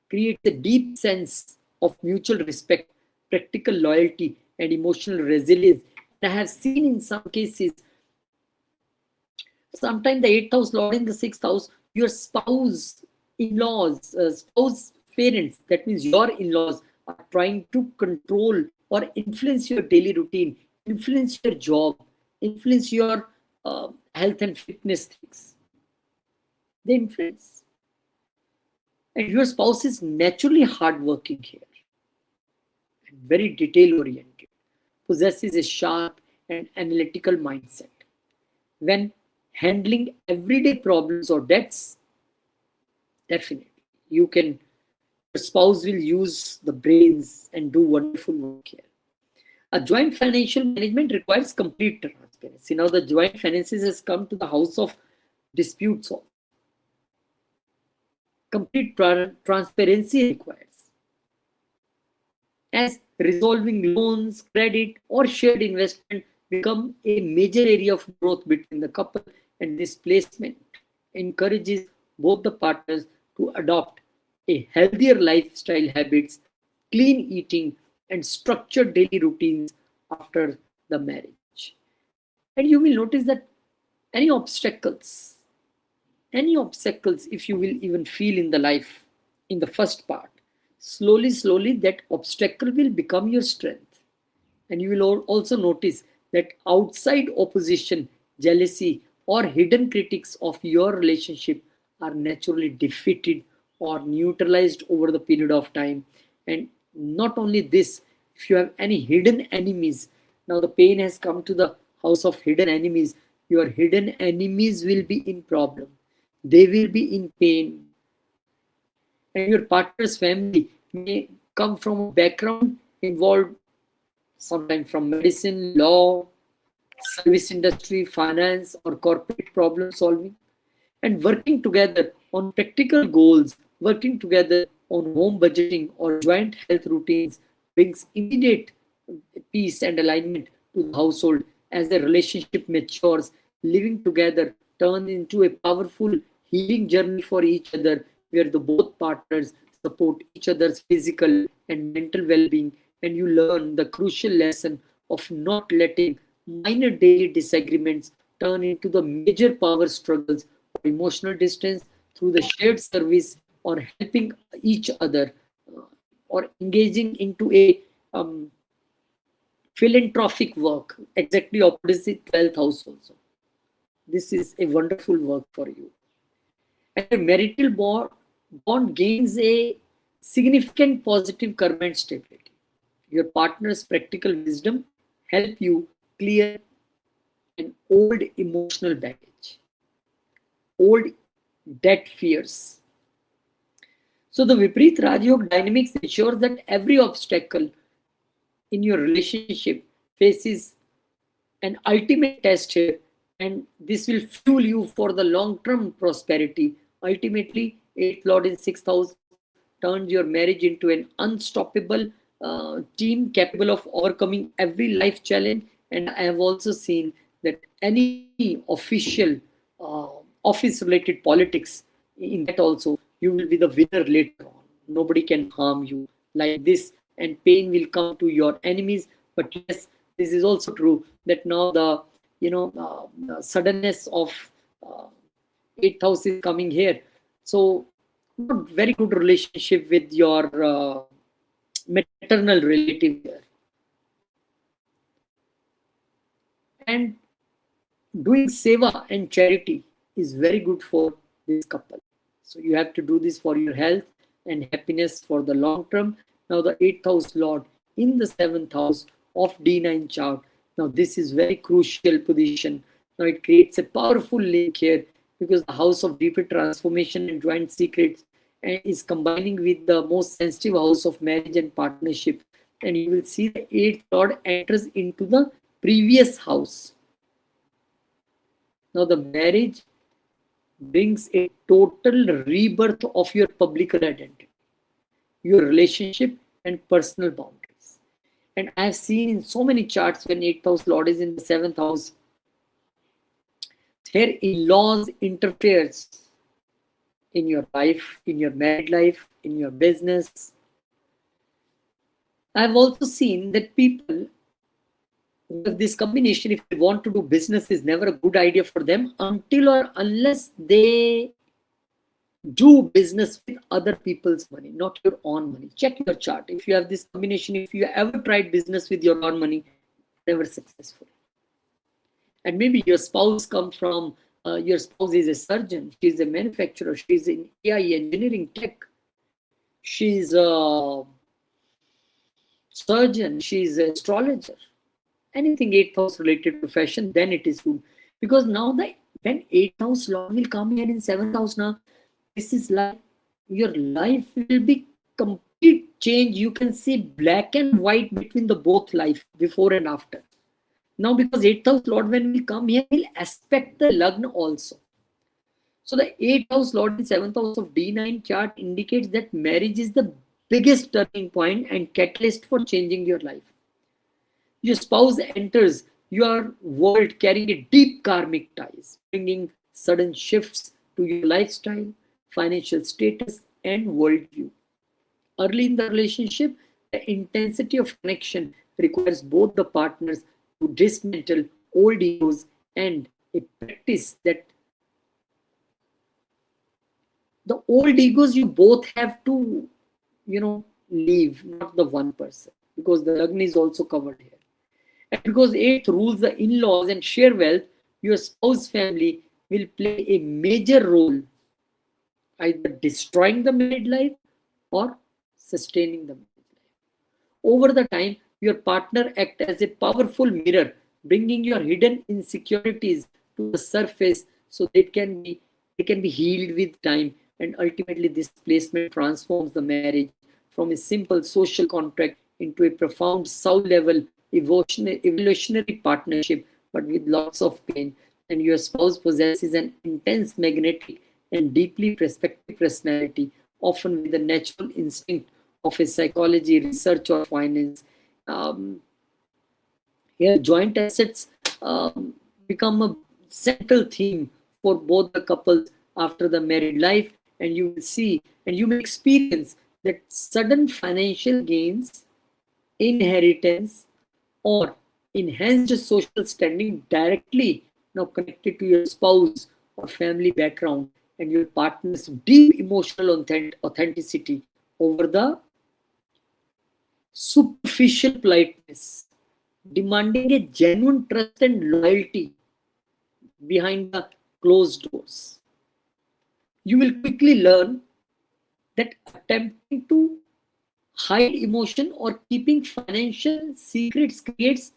A: creates a deep sense of mutual respect, practical loyalty, and emotional resilience. And I have seen in some cases, sometimes the eighth house lord in the sixth house, your spouse in-laws, spouse parents, that means your in-laws, are trying to control or influence your daily routine, influence your job, influence your health and fitness things. They influence. And your spouse is naturally hardworking here, and very detail oriented, possesses a sharp and analytical mindset. When handling everyday problems or debts, definitely you can, your spouse will use the brains and do wonderful work here. A joint financial management requires complete transparency. Now the joint finances has come to the house of disputes. Complete transparency requires, as resolving loans, credit, or shared investment become a major area of growth between the couple, and this placement encourages both the partners to adopt a healthier lifestyle habits, clean eating, and structured daily routines after the marriage. And you will notice that any obstacles, if you will even feel in the life in the first part, slowly that obstacle will become your strength. And you will also notice that outside opposition, jealousy, or hidden critics of your relationship are naturally defeated or neutralized over the period of time. And not only this, if you have any hidden enemies, now the pain has come to the house of hidden enemies, your hidden enemies will be in problem, they will be in pain. And your partner's family may come from a background involved sometimes from medicine, law, service industry, finance, or corporate problem solving. And working together on practical goals, working together on home budgeting or joint health routines brings immediate peace and alignment to the household. As the relationship matures, living together turns into a powerful healing journey for each other, where the both partners support each other's physical and mental well-being, and you learn the crucial lesson of not letting minor daily disagreements turn into the major power struggles or emotional distance through the shared service or helping each other, or engaging into a philanthropic work, exactly opposite 12th house also. This is a wonderful work for you. And a marital bond gains a significant positive karma and stability. Your partner's practical wisdom help you clear an old emotional baggage, old debt fears. So the Vipreet Rajyog dynamics ensures that every obstacle in your relationship faces an ultimate test here, and this will fuel you for the long-term prosperity. Ultimately, 8th Lord in 6th house turns your marriage into an unstoppable team capable of overcoming every life challenge. And I have also seen that any official office-related politics, in that also you will be the winner later on. Nobody can harm you like this, and pain will come to your enemies. But yes, this is also true that now the suddenness of uh, 8th house is coming here. So not very good relationship with your maternal relative here. And doing seva and charity is very good for this couple. So you have to do this for your health and happiness for the long term. Now the 8th house lord in the 7th house of D9 chart. Now this is very crucial position. Now it creates a powerful link here, because the house of deeper transformation and joint secrets is combining with the most sensitive house of marriage and partnership. And you will see the 8th lord enters into the previous house. Now the marriage brings a total rebirth of your public identity, your relationship and personal boundaries. And I have seen in so many charts when 8th house lord is in the 7th house, here in-laws interferes in your life, in your married life, in your business. I've also seen that people with this combination, if they want to do business, is never a good idea for them until or unless they do business with other people's money, not your own money. Check your chart. If you have this combination, if you ever tried business with your own money, never successful. And maybe your spouse comes from, your spouse is a surgeon, she's a manufacturer, she's in AI, engineering, tech, she's a surgeon, she's an astrologer, anything 8th house related profession, then it is good. Because now when 8th house lord will come here in 7th house now, this is like your life will be complete change. You can see black and white between the both life before and after. Now because 8th house lord when we come here will aspect the lagna also. So the 8th house lord in 7th house of D9 chart indicates that marriage is the biggest turning point and catalyst for changing your life. Your spouse enters your world carrying a deep karmic ties, bringing sudden shifts to your lifestyle, financial status, and worldview. Early in the relationship, the intensity of connection requires both the partners to dismantle old egos and a practice that the old egos you both have to, leave, not the one person, because the lagna is also covered here. And because 8th rules the in-laws and share wealth, your spouse family will play a major role, either destroying the married life or sustaining the married life. Over the time, your partner acts as a powerful mirror, bringing your hidden insecurities to the surface so they can be healed with time. And ultimately, this placement transforms the marriage from a simple social contract into a profound soul-level evolutionary partnership, but with lots of pain. And your spouse possesses an intense magnetic and deeply perspective personality, often with the natural instinct of a psychology, research, or finance. Um, Here, joint assets become a central theme for both the couples after the married life, and you will see and you may experience that sudden financial gains, inheritance, or enhanced social standing directly now connected to your spouse or family background and your partner's deep emotional authenticity over the superficial politeness, demanding a genuine trust and loyalty behind the closed doors. You will quickly learn that attempting to hide emotion or keeping financial secrets creates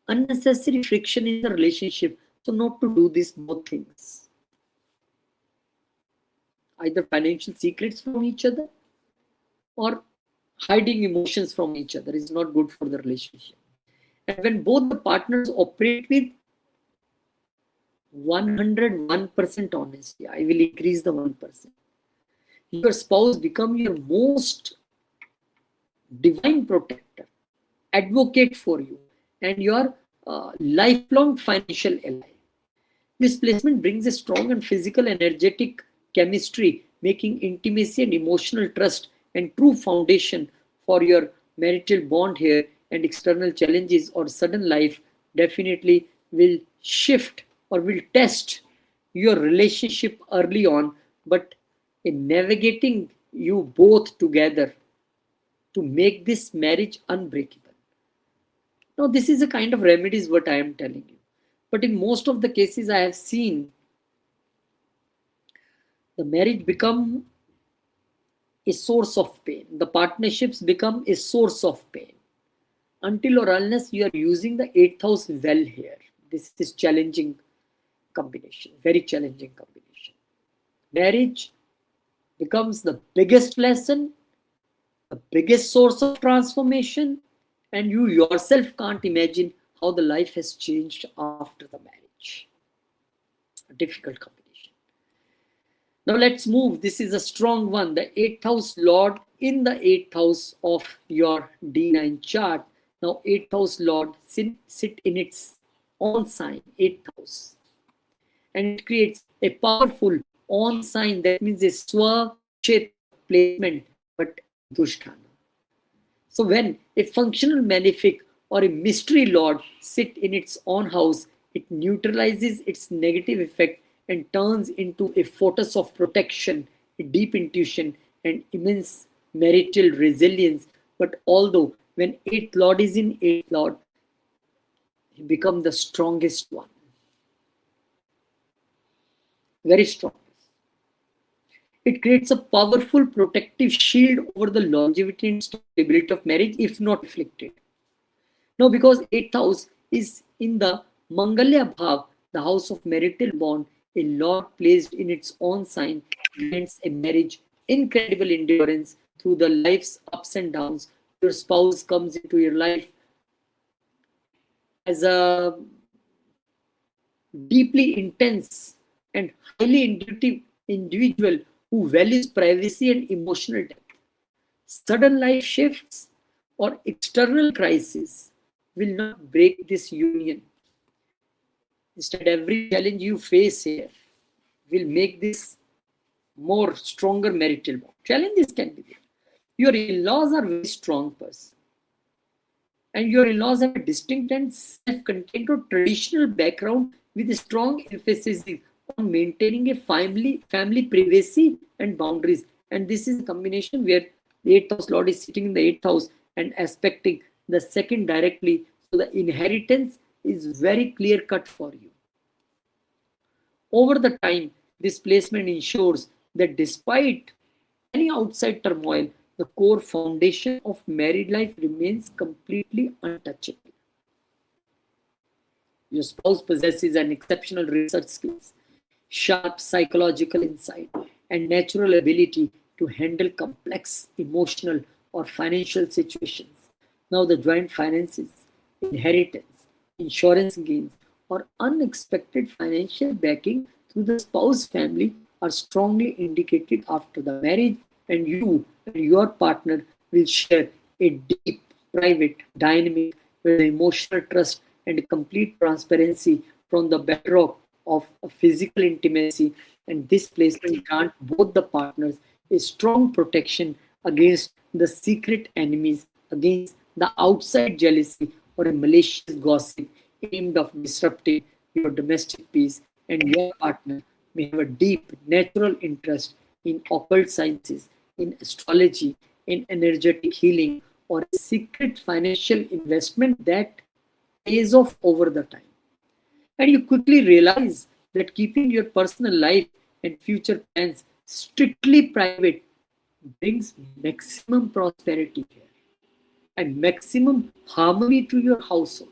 A: unnecessary friction in the relationship. So, not to do these both things. Either financial secrets from each other or hiding emotions from each other is not good for the relationship. And when both the partners operate with 101% honesty, I will increase the 1%. Your spouse become your most divine protector, advocate for you, and your lifelong financial ally. This placement brings a strong and physical energetic chemistry, making intimacy and emotional trust and true foundation for your marital bond here, and external challenges or sudden life definitely will shift or will test your relationship early on, but in navigating you both together to make this marriage unbreakable. Now, this is a kind of remedies what I am telling you. But in most of the cases I have seen, the marriage become a source of pain. The partnerships become a source of pain. Until or unless you are using the 8th house well here. This is challenging combination, very challenging combination. Marriage becomes the biggest lesson, the biggest source of transformation, and you yourself can't imagine how the life has changed after the marriage. A difficult combination. Now let's move. This is a strong one. The 8th house Lord in the 8th house of your D9 chart. Now 8th house Lord sit in its own sign, 8th house. And it creates a powerful on sign, that means a Swa-Kshetra placement, but Dusthana. So when a functional malefic or a mystery lord sit in its own house, it neutralizes its negative effect and turns into a fortress of protection, a deep intuition, and immense marital resilience. But although when 8th lord is in 8th lord, he becomes the strongest one. Very strong. It creates a powerful protective shield over the longevity and stability of marriage if not afflicted. Now, because 8th house is in the Mangalya Bhav, the house of marital bond, a Lord placed in its own sign grants a marriage incredible endurance through the life's ups and downs. Your spouse comes into your life as a deeply intense and highly intuitive individual who values privacy and emotional depth. Sudden life shifts or external crises will not break this union. Instead, every challenge you face here will make this more stronger marital bond. Challenges can be there. Your in-laws are very strong person. And your in-laws have a distinct and self-contained or traditional background with a strong emphasis on maintaining a family privacy and boundaries. And this is a combination where the 8th house Lord is sitting in the 8th house and aspecting the second directly. So the inheritance is very clear cut for you. Over the time, this placement ensures that despite any outside turmoil, the core foundation of married life remains completely untouchable. Your spouse possesses an exceptional research skills, sharp psychological insight, and natural ability to handle complex emotional or financial situations. Now, the joint finances, inheritance, insurance gains, or unexpected financial backing through the spouse family are strongly indicated after the marriage, and you and your partner will share a deep, private dynamic where the emotional trust and complete transparency from the bedrock of a physical intimacy And this placement grants both the partners a strong protection against the secret enemies, against the outside jealousy or a malicious gossip aimed of disrupting your domestic peace. And your partner may have a deep natural interest in occult sciences, in astrology, in energetic healing, or a secret financial investment that pays off over the time. And you quickly realize that keeping your personal life and future plans strictly private brings maximum prosperity here and maximum harmony to your household.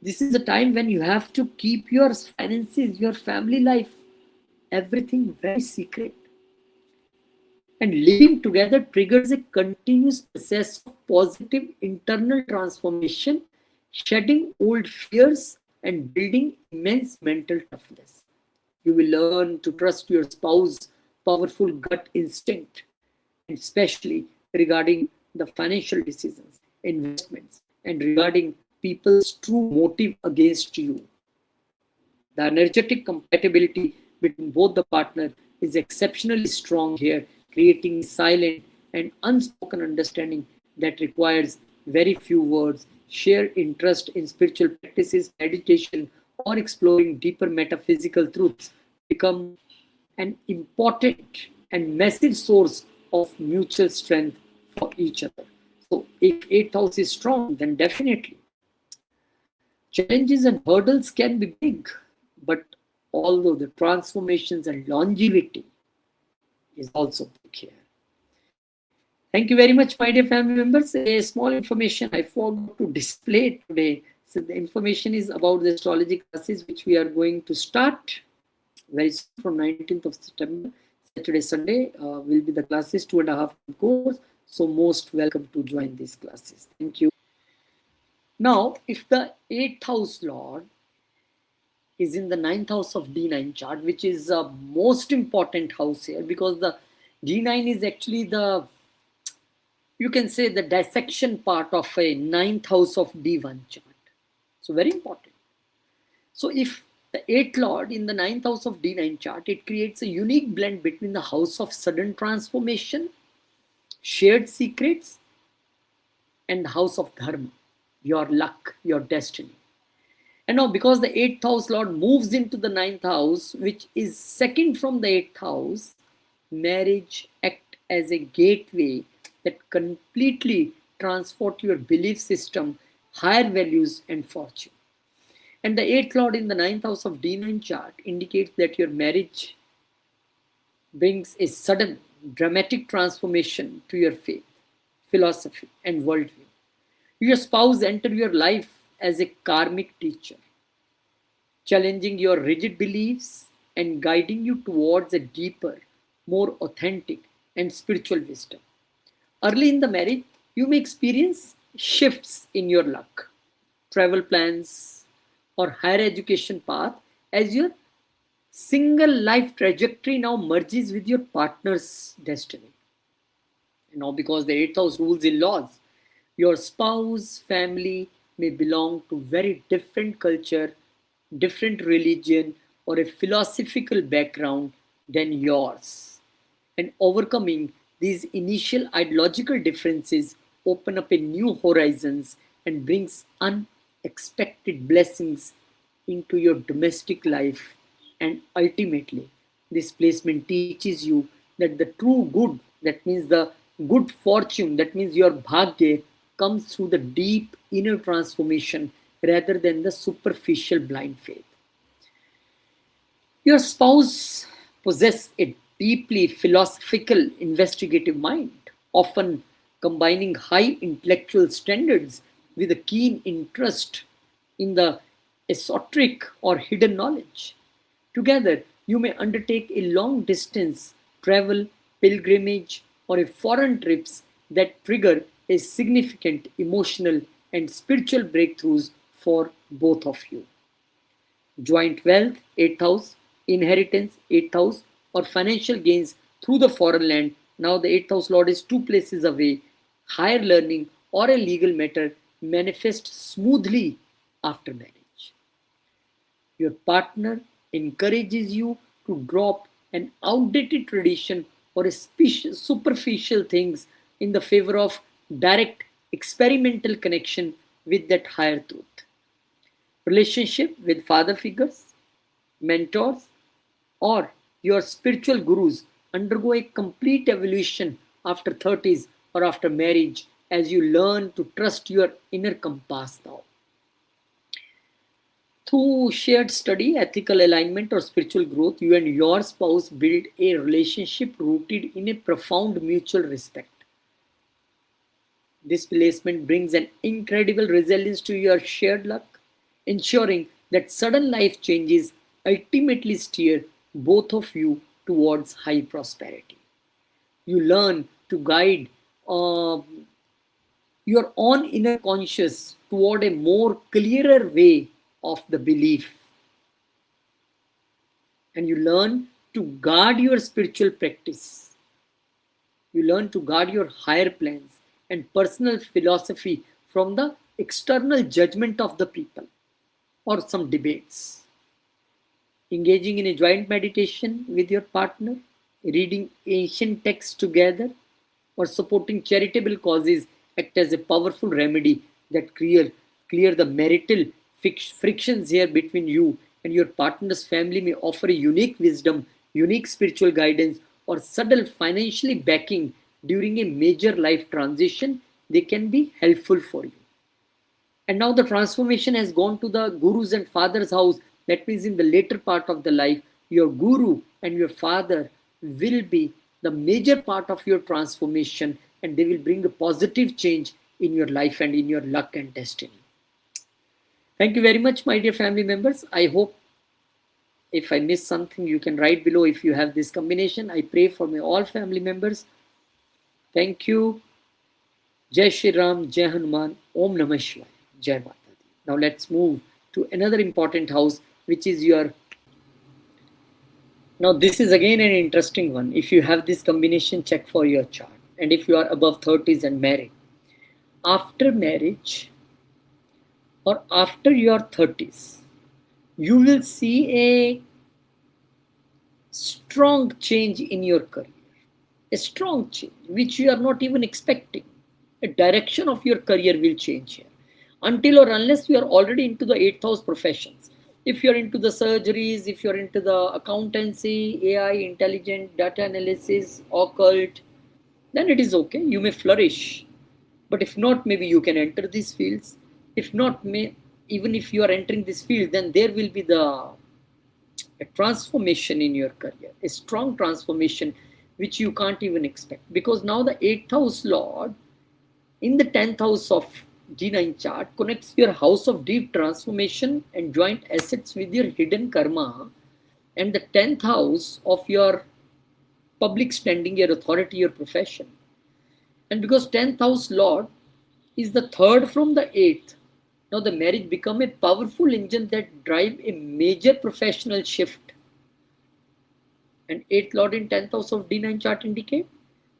A: This is a time when you have to keep your finances, your family life, everything very secret. And living together triggers a continuous process of positive internal transformation, shedding old fears and building immense mental toughness. You will learn to trust your spouse's powerful gut instinct, and especially regarding the financial decisions, investments, and regarding people's true motive against you. The energetic compatibility between both the partner is exceptionally strong here, creating silent and unspoken understanding that requires very few words. Share interest in spiritual practices, meditation, or exploring deeper metaphysical truths become an important and massive source of mutual strength for each other. So, if eighth house is strong, then definitely challenges and hurdles can be big, but although the transformations and longevity is also big here. Thank you very much, my dear family members. A small information I forgot to display today. So the information is about the astrology classes which we are going to start very soon from 19th of September. Saturday, Sunday will be the classes, 2.5 course. So most welcome to join these classes. Thank you. Now, if the 8th house lord is in the 9th house of D9 chart, which is the most important house here, because the D9 is actually the, you can say, the dissection part of a 9th house of D1 chart. So very important. So if the 8th lord in the 9th house of D9 chart, it creates a unique blend between the house of sudden transformation, shared secrets, and the house of dharma, your luck, your destiny. And now, because the 8th house lord moves into the 9th house, which is second from the 8th house, marriage act as a gateway that completely transport your belief system, higher values, and fortune. And the 8th lord in the 9th house of D9 chart indicates that your marriage brings a sudden, dramatic transformation to your faith, philosophy, and worldview. Your spouse enters your life as a karmic teacher, challenging your rigid beliefs and guiding you towards a deeper, more authentic, and spiritual wisdom. Early in the marriage, you may experience shifts in your luck, travel plans, or higher education path as your single life trajectory now merges with your partner's destiny. And now, because the 8th house rules in laws, your spouse, family may belong to very different culture, different religion, or a philosophical background than yours. And overcoming these initial ideological differences open up a new horizons and brings unexpected blessings into your domestic life. And ultimately, this placement teaches you that the true good, that means the good fortune, that means your bhagya, comes through the deep inner transformation rather than the superficial blind faith. Your spouse possesses a deeply philosophical, investigative mind, often combining high intellectual standards with a keen interest in the esoteric or hidden knowledge. Together, you may undertake a long distance travel, pilgrimage, or a foreign trips that trigger a significant emotional and spiritual breakthroughs for both of you. Joint wealth, 8th house, inheritance, 8th house, or financial gains through the foreign land. Now the 8th house lord is 2 places away. Higher learning or a legal matter manifest smoothly after marriage. Your partner encourages you to drop an outdated tradition or a superficial things in the favor of direct experimental connection with that higher truth. Relationship with father figures, mentors, or your spiritual gurus undergo a complete evolution after 30s or after marriage as you learn to trust your inner compass now. Through shared study, ethical alignment, or spiritual growth, you and your spouse build a relationship rooted in a profound mutual respect. This placement brings an incredible resilience to your shared luck, ensuring that sudden life changes ultimately steer both of you towards high prosperity. You learn to guide your own inner conscious toward a more clearer way of the belief, and you learn to guard your spiritual practice. You learn to guard your higher plans and personal philosophy from the external judgment of the people or some debates. Engaging in a joint meditation with your partner, reading ancient texts together, or supporting charitable causes act as a powerful remedy that clear the marital frictions here between you and your partner's family may offer a unique wisdom, unique spiritual guidance, or subtle financially backing during a major life transition. They can be helpful for you. And now the transformation has gone to the guru's and father's house. That means in the later part of the life, your guru and your father will be the major part of your transformation, and they will bring a positive change in your life and in your luck and destiny. Thank you very much, my dear family members. I hope if I miss something, you can write below if you have this combination. I pray for my all family members. Thank you. Jai Shri Ram, Jai Hanuman, Om Namah Shivaya, Jai Mata Di. Now let's move to another important house, which is your. Now this is again an interesting one. If you have this combination, check for your chart. And if you are above 30s and married, after marriage or after your 30s, you will see a strong change in your career. A strong change, which you are not even expecting. A direction of your career will change here. Until or unless you are already into the 8th house professions. If you're into the surgeries, if you're into the accountancy, AI, intelligent, data analysis, occult, then it is okay. You may flourish. But if not, maybe you can enter these fields. If not, even if you are entering this field, then there will be a transformation in your career. A strong transformation which you can't even expect. Because now the 8th house Lord in the 10th house of D9 chart connects your house of deep transformation and joint assets with your hidden karma, and the 10th house of your public standing, your authority, your profession. And because 10th house Lord is the third from the 8th, now the marriage become a powerful engine that drive a major professional shift. And 8th Lord in 10th house of D9 chart indicate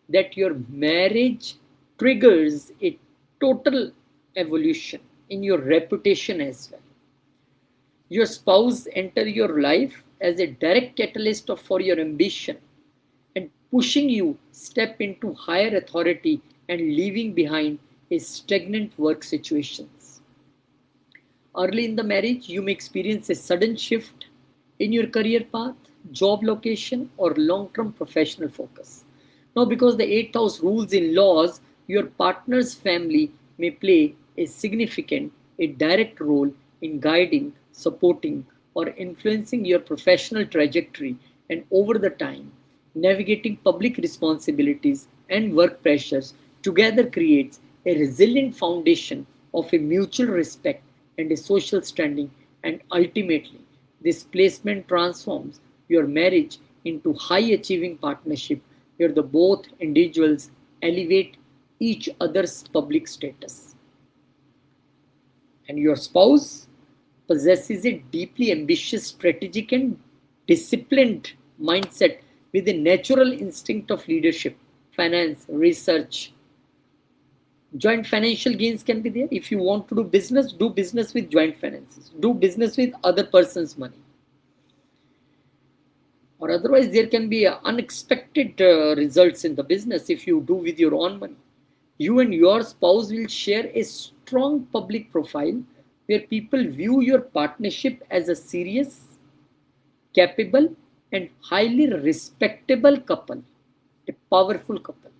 A: that your marriage triggers a total evolution in your reputation as well. Your spouse enter your life as a direct catalyst for your ambition and pushing you step into higher authority and leaving behind a stagnant work situations. Early in the marriage, you may experience a sudden shift in your career path, job location, or long-term professional focus. Now, because the 8th house rules in laws, your partner's family may play a significant, a direct role in guiding, supporting, or influencing your professional trajectory, and over the time, navigating public responsibilities and work pressures together creates a resilient foundation of a mutual respect and a social standing, and ultimately, this placement transforms your marriage into high achieving partnership where the both individuals elevate each other's public status. And your spouse possesses a deeply ambitious, strategic, and disciplined mindset with a natural instinct of leadership, finance, research. Joint financial gains can be there. If you want to do business with joint finances. Do business with other person's money. or otherwise there can be unexpected results in the business if you do with your own money. You and your spouse will share a strong public profile where people view your partnership as a serious, capable, and highly respectable couple, a powerful couple.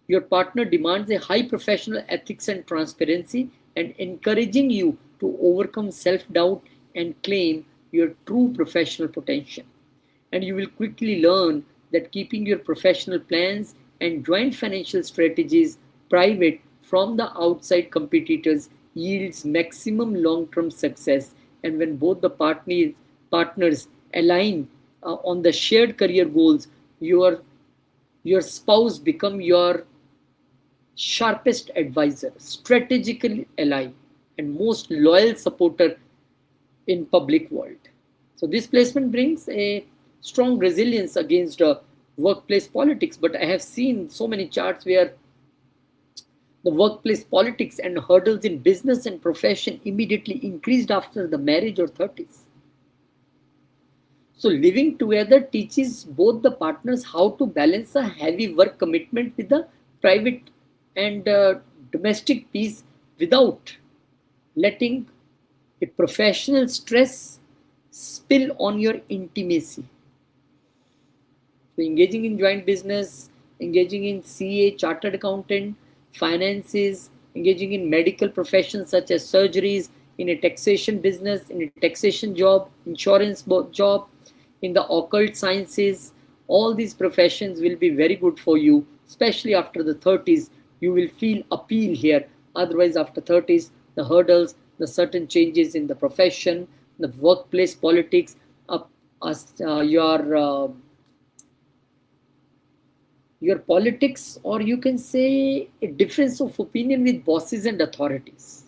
A: Your partner demands a high professional ethics and transparency and encouraging you to overcome self doubt and claim your true professional potential. And you will quickly learn that keeping your professional plans and joint financial strategies private from the outside competitors yields maximum long term success. And when both the partners align on the shared career goals, your spouse become your sharpest advisor, strategical ally, and most loyal supporter in public world. So this placement brings a strong resilience against workplace politics. But I have seen so many charts where the workplace politics and hurdles in business and profession immediately increased after the marriage or 30s. So living together teaches both the partners how to balance a heavy work commitment with the private and domestic peace without letting a professional stress spill on your intimacy. So engaging in joint business, engaging in CA, chartered accountant, finances, engaging in medical professions such as surgeries, in a taxation business, in a taxation job, insurance job, in the occult sciences, all these professions will be very good for you, especially after the 30s. You will feel appeal here. Otherwise, after 30s, the hurdles, the certain changes in the profession, the workplace politics, uh, your politics, or you can say a difference of opinion with bosses and authorities.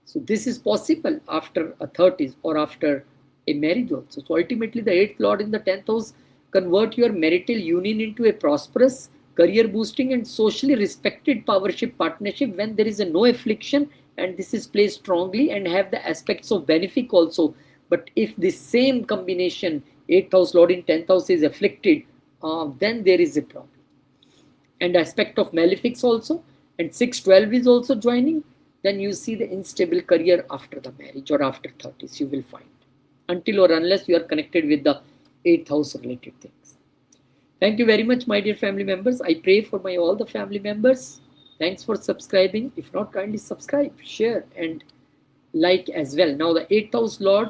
A: So this is possible after a 30s or after a marriage also. So ultimately the 8th lord in the 10th house convert your marital union into a prosperous, career boosting and socially respected powership partnership when there is a no affliction, and this is placed strongly and have the aspects of benefic also. But if the same combination 8th house lord in 10th house is afflicted, then there is a problem. And aspect of malefics also, and 612 is also joining, then you see the unstable career after the marriage or after 30s you will find, until or unless you are connected with the 8th house related things. Thank you very much, my dear family members. I pray for my all the family members. Thanks for subscribing. If not, kindly subscribe, share, and like as well. Now the 8th house lord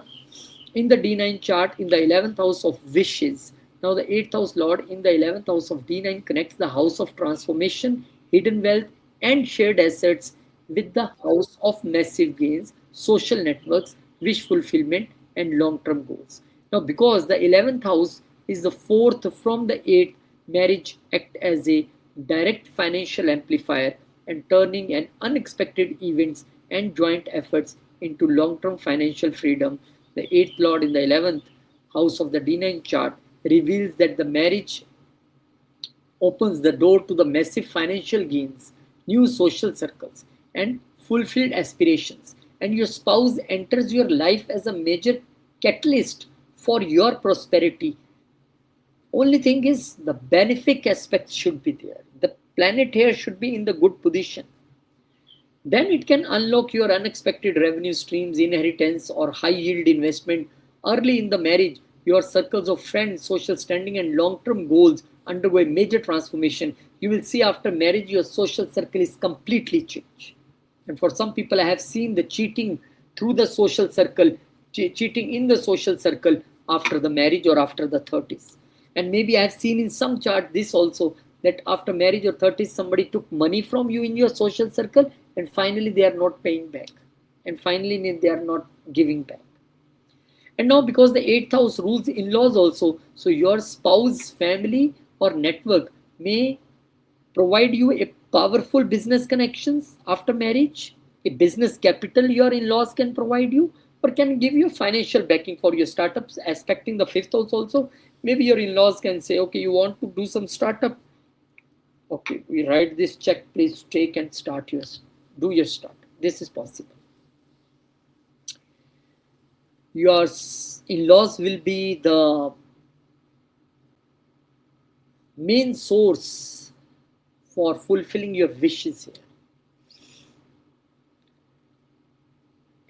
A: in the D9 chart in the 11th house of wishes. Now the 8th house lord in the 11th house of D9 connects the house of transformation, hidden wealth, and shared assets with the house of massive gains, social networks, wish fulfillment, and long-term goals. Now because the 11th house is the fourth from the 8th, marriage act as a direct financial amplifier and turning an unexpected events and joint efforts into long-term financial freedom. The 8th lord in the 11th house of the D9 chart reveals that the marriage opens the door to the massive financial gains, new social circles, and fulfilled aspirations. And your spouse enters your life as a major catalyst for your prosperity. Only thing is, the benefic aspect should be there. The planet here should be in the good position. Then it can unlock your unexpected revenue streams, inheritance, or high yield investment early in the marriage. Your circles of friends, social standing, and long term goals undergo a major transformation. You will see after marriage, your social circle is completely changed. And for some people, I have seen the cheating through the social circle, cheating in the social circle after the marriage or after the 30s. And maybe I have seen in some chart this also, that after marriage or 30s, somebody took money from you in your social circle and finally they are not paying back. And finally they are not giving back. And now because the 8th house rules in-laws also, so your spouse, family or network may provide you a powerful business connections after marriage, a business capital your in-laws can provide you, or can give you financial backing for your startups. Aspecting the 5th house also, maybe your in-laws can say, okay, you want to do some startup, okay, we write this check, please take and start yours, do your start. This is possible. Your in-laws will be the main source for fulfilling your wishes here.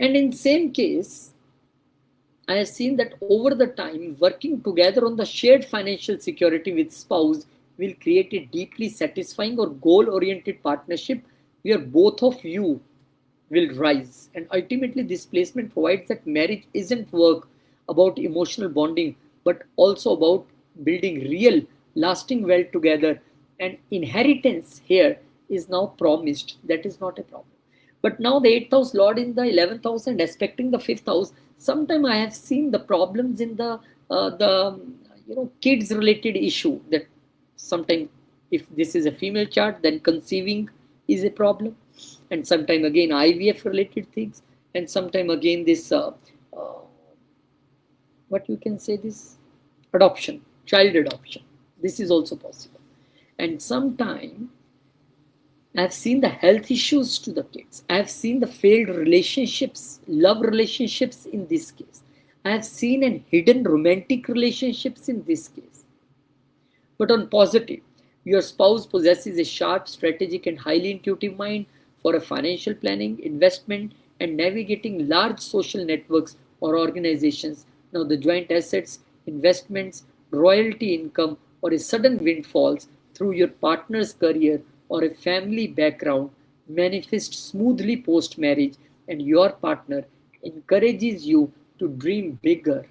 A: And in same case, I have seen that over the time, working together on the shared financial security with spouse will create a deeply satisfying or goal-oriented partnership where both of you will rise. And ultimately, this placement provides that marriage isn't work about emotional bonding, but also about building real, lasting wealth together. And inheritance here is now promised. That is not a problem. But now the 8th house lord in the 11th house and aspecting the 5th house, sometime I have seen the problems in the kids related issue, that sometime if this is a female chart, then conceiving is a problem, and sometime again IVF related things, and sometime again this what you can say, this adoption, child adoption, this is also possible. And sometime I've seen the health issues to the kids. I've seen the failed relationships, love relationships in this case. I've seen and hidden romantic relationships in this case. But on positive, your spouse possesses a sharp, strategic, and highly intuitive mind for a financial planning, investment, and navigating large social networks or organizations. Now, the joint assets, investments, royalty income, or a sudden windfalls through your partner's career or a family background manifest smoothly post marriage, and your partner encourages you to dream bigger.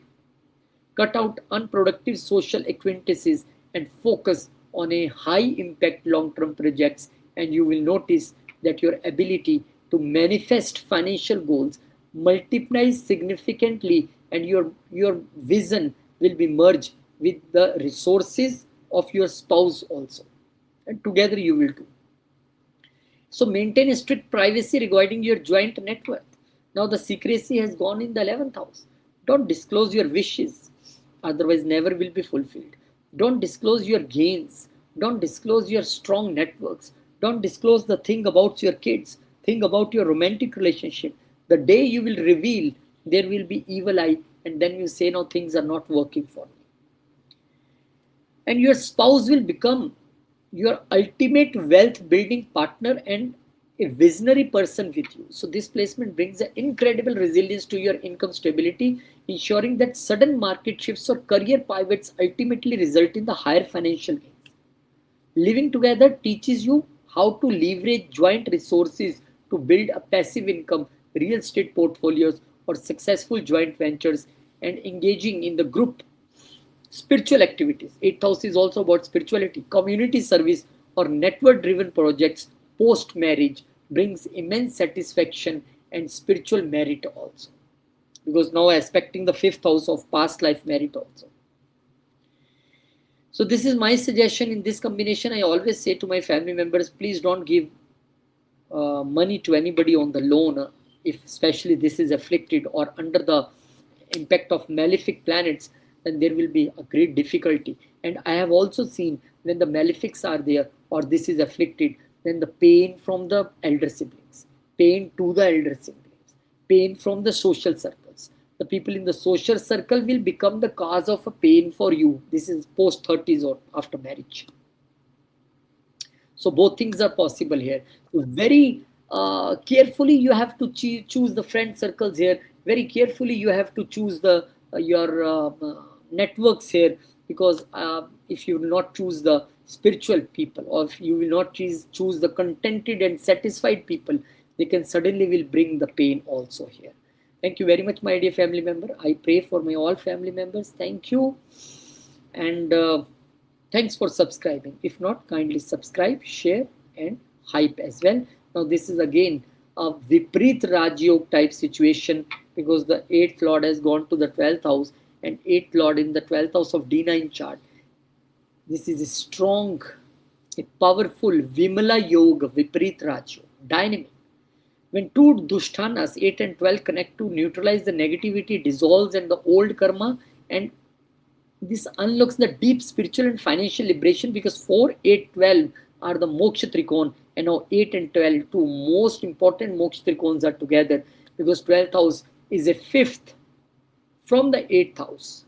A: Cut out unproductive social acquaintances and focus on a high impact long term projects, and you will notice that your ability to manifest financial goals multiplies significantly, and your vision will be merged with the resources of your spouse also, and together you will do. So maintain a strict privacy regarding your joint net worth. Now the secrecy has gone in the 11th house. Don't disclose your wishes, otherwise never will be fulfilled. Don't disclose your gains. Don't disclose your strong networks. Don't disclose the thing about your kids. Think about your romantic relationship. The day you will reveal, there will be evil eye, and then you say, no, things are not working for me. And your spouse will become your ultimate wealth building partner and a visionary person with you. So this placement brings an incredible resilience to your income stability, ensuring that sudden market shifts or career pivots ultimately result in the higher financial gains. Living together teaches you how to leverage joint resources to build a passive income, real estate portfolios, or successful joint ventures, and engaging in the group spiritual activities. 8th house is also about spirituality, community service, or network driven projects post marriage brings immense satisfaction and spiritual merit also, because now aspecting the 5th house of past life merit also. So this is my suggestion in this combination. I always say to my family members, please don't give money to anybody on the loan, if especially this is afflicted or under the impact of malefic planets, then there will be a great difficulty. And I have also seen when the malefics are there or this is afflicted, then the pain from the elder siblings, pain to the elder siblings, pain from the social circles. The people in the social circle will become the cause of a pain for you. This is post 30s or after marriage. So both things are possible here. So very carefully you have to choose the friend circles here. Very carefully you have to choose the your networks here, because if you will not choose the spiritual people, or if you will not choose the contented and satisfied people, they can suddenly will bring the pain also here. Thank you very much, my dear family member. I pray for my all family members. Thank you, and thanks for subscribing. If not, kindly subscribe, share, and hype as well. Now this is again a Vipreet Rajyog type situation, because the 8th lord has gone to the 12th house, and 8th lord in the 12th house of D9 chart. This is a strong, a powerful Vimala Yoga, Vipreet Rajyog, dynamic. When two Dushthanas, 8 and 12, connect to neutralize the negativity, dissolves and the old karma, and this unlocks the deep spiritual and financial liberation, because 4, 8, 12 are the Moksha Trikon, and now 8 and 12, two most important Moksha Trikons are together, because 12th house is a 5th from the 8th house.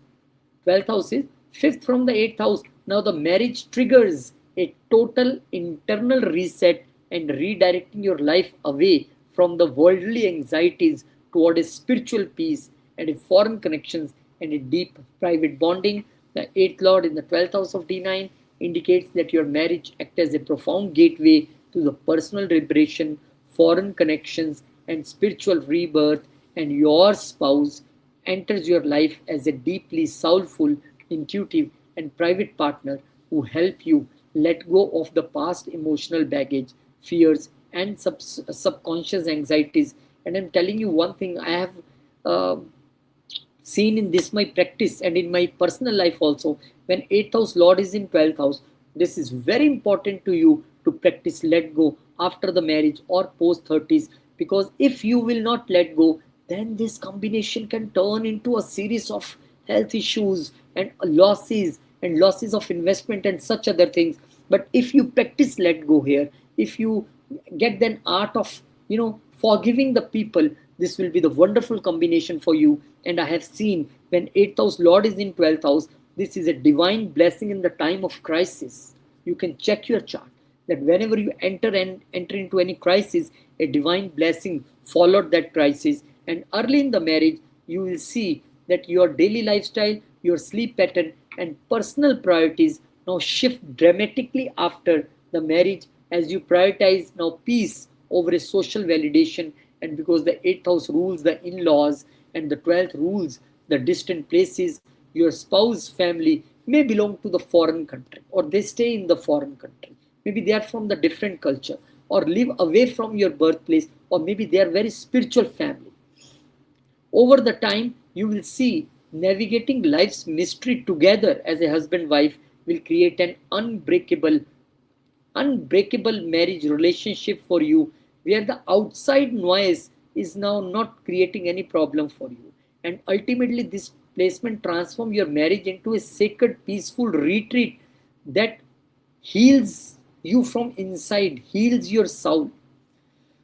A: 12th house is 5th from the 8th house. Now the marriage triggers a total internal reset and redirecting your life away from the worldly anxieties toward a spiritual peace and a foreign connections and a deep private bonding. The 8th lord in the 12th house of D9 indicates that your marriage acts as a profound gateway to the personal liberation, foreign connections, and spiritual rebirth, and your spouse enters your life as a deeply soulful, intuitive, and private partner who help you let go of the past emotional baggage, fears, and subconscious anxieties. And I'm telling you one thing, I have uh, seen in this my practice and in my personal life also. When 8th house lord is in 12th house, this is very important to you to practice let go after the marriage or post 30s, because if you will not let go, then this combination can turn into a series of health issues and losses of investment and such other things. But if you practice let go here, if you get the art of forgiving the people, this will be the wonderful combination for you. And I have seen when 8th house lord is in 12th house, this is a divine blessing in the time of crisis. You can check your chart that whenever you enter into any crisis, a divine blessing followed that crisis. And early in the marriage, you will see that your daily lifestyle, your sleep pattern, and personal priorities now shift dramatically after the marriage, as you prioritize now peace over a social validation. And because the 8th house rules the in-laws and the 12th rules the distant places, your spouse family may belong to the foreign country, or they stay in the foreign country. Maybe they are from the different culture, or live away from your birthplace, or maybe they are very spiritual family. Over the time, you will see navigating life's mystery together as a husband wife will create an unbreakable marriage relationship for you, where the outside noise is now not creating any problem for you. And ultimately, this placement transforms your marriage into a sacred, peaceful retreat that heals you from inside, heals your soul.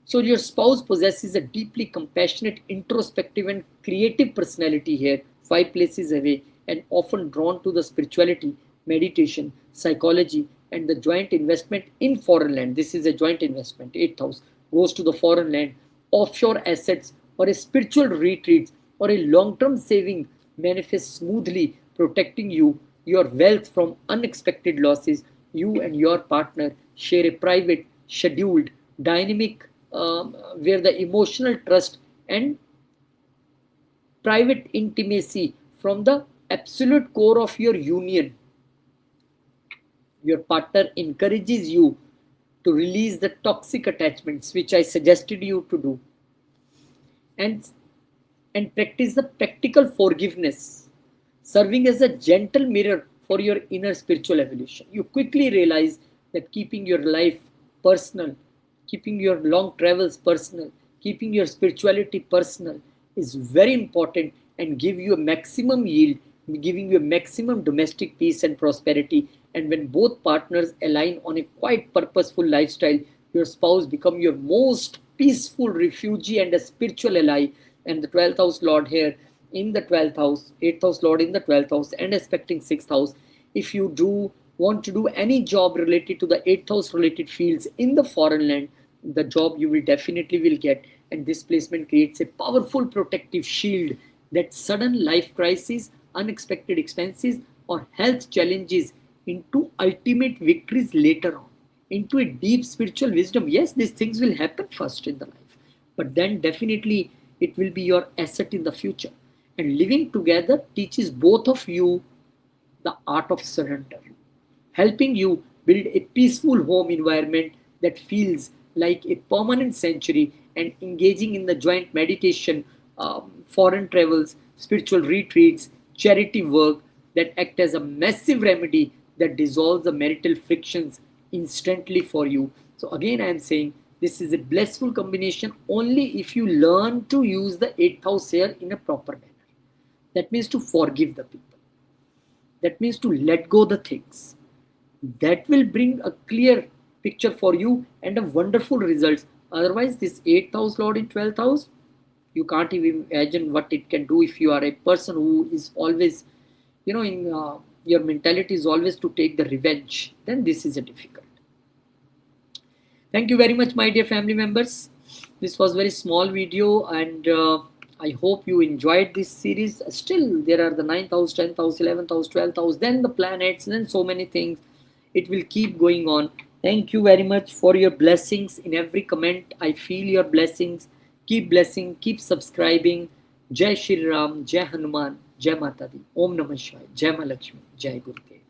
A: So your spouse possesses a deeply compassionate, introspective, and creative personality here, 5 places away, and often drawn to the spirituality, meditation, psychology, and the joint investment in foreign land. This is a joint investment. 8th house goes to the foreign land, offshore assets, or a spiritual retreat, or a long-term saving manifests smoothly, protecting your wealth from unexpected losses. You and your partner share a private, scheduled, dynamic, where the emotional trust and private intimacy from the absolute core of your union. Your partner encourages you to release the toxic attachments, which I suggested you to do, and practice the practical forgiveness, serving as a gentle mirror for your inner spiritual evolution. You quickly realize that keeping your life personal, keeping your long travels personal, keeping your spirituality personal is very important, and give you a maximum yield, giving you a maximum domestic peace and prosperity. And when both partners align on a quite purposeful lifestyle, your spouse become your most peaceful refugee and a spiritual ally. And the 12th house lord here in the 12th house, 8th house lord in the 12th house, and aspecting 6th house. If you do want to do any job related to the 8th house related fields in the foreign land, the job you will definitely will get. And this placement creates a powerful protective shield that sudden life crises, unexpected expenses, or health challenges into ultimate victories later on, into a deep spiritual wisdom. Yes, these things will happen first in the life, but then definitely it will be your asset in the future. And living together teaches both of you the art of surrender, helping you build a peaceful home environment that feels like a permanent sanctuary. And engaging in the joint meditation, foreign travels, spiritual retreats, charity work that act as a massive remedy that dissolves the marital frictions instantly for you. So, again, I am saying this is a blissful combination only if you learn to use the 8th house here in a proper manner. That means to forgive the people, that means to let go the things. That will bring a clear picture for you and a wonderful results. Otherwise, this 8th house lord in 12th house, You can't even imagine what it can do if you are a person who is always, in your mentality is always to take the revenge. Then this is a difficult. Thank you very much, my dear family members. This was very small video, and I hope you enjoyed this series. Still, there are the 9th house, 10th house, 11th house, 12th house, then the planets, then so many things. It will keep going on. Thank you very much for your blessings in every comment. I feel your blessings. Keep blessing, keep subscribing. Jai Shri Ram, Jai Hanuman, Jai Mata Di, Om Namah Shivaya, Jai Malakshmi, Jai Gurudev.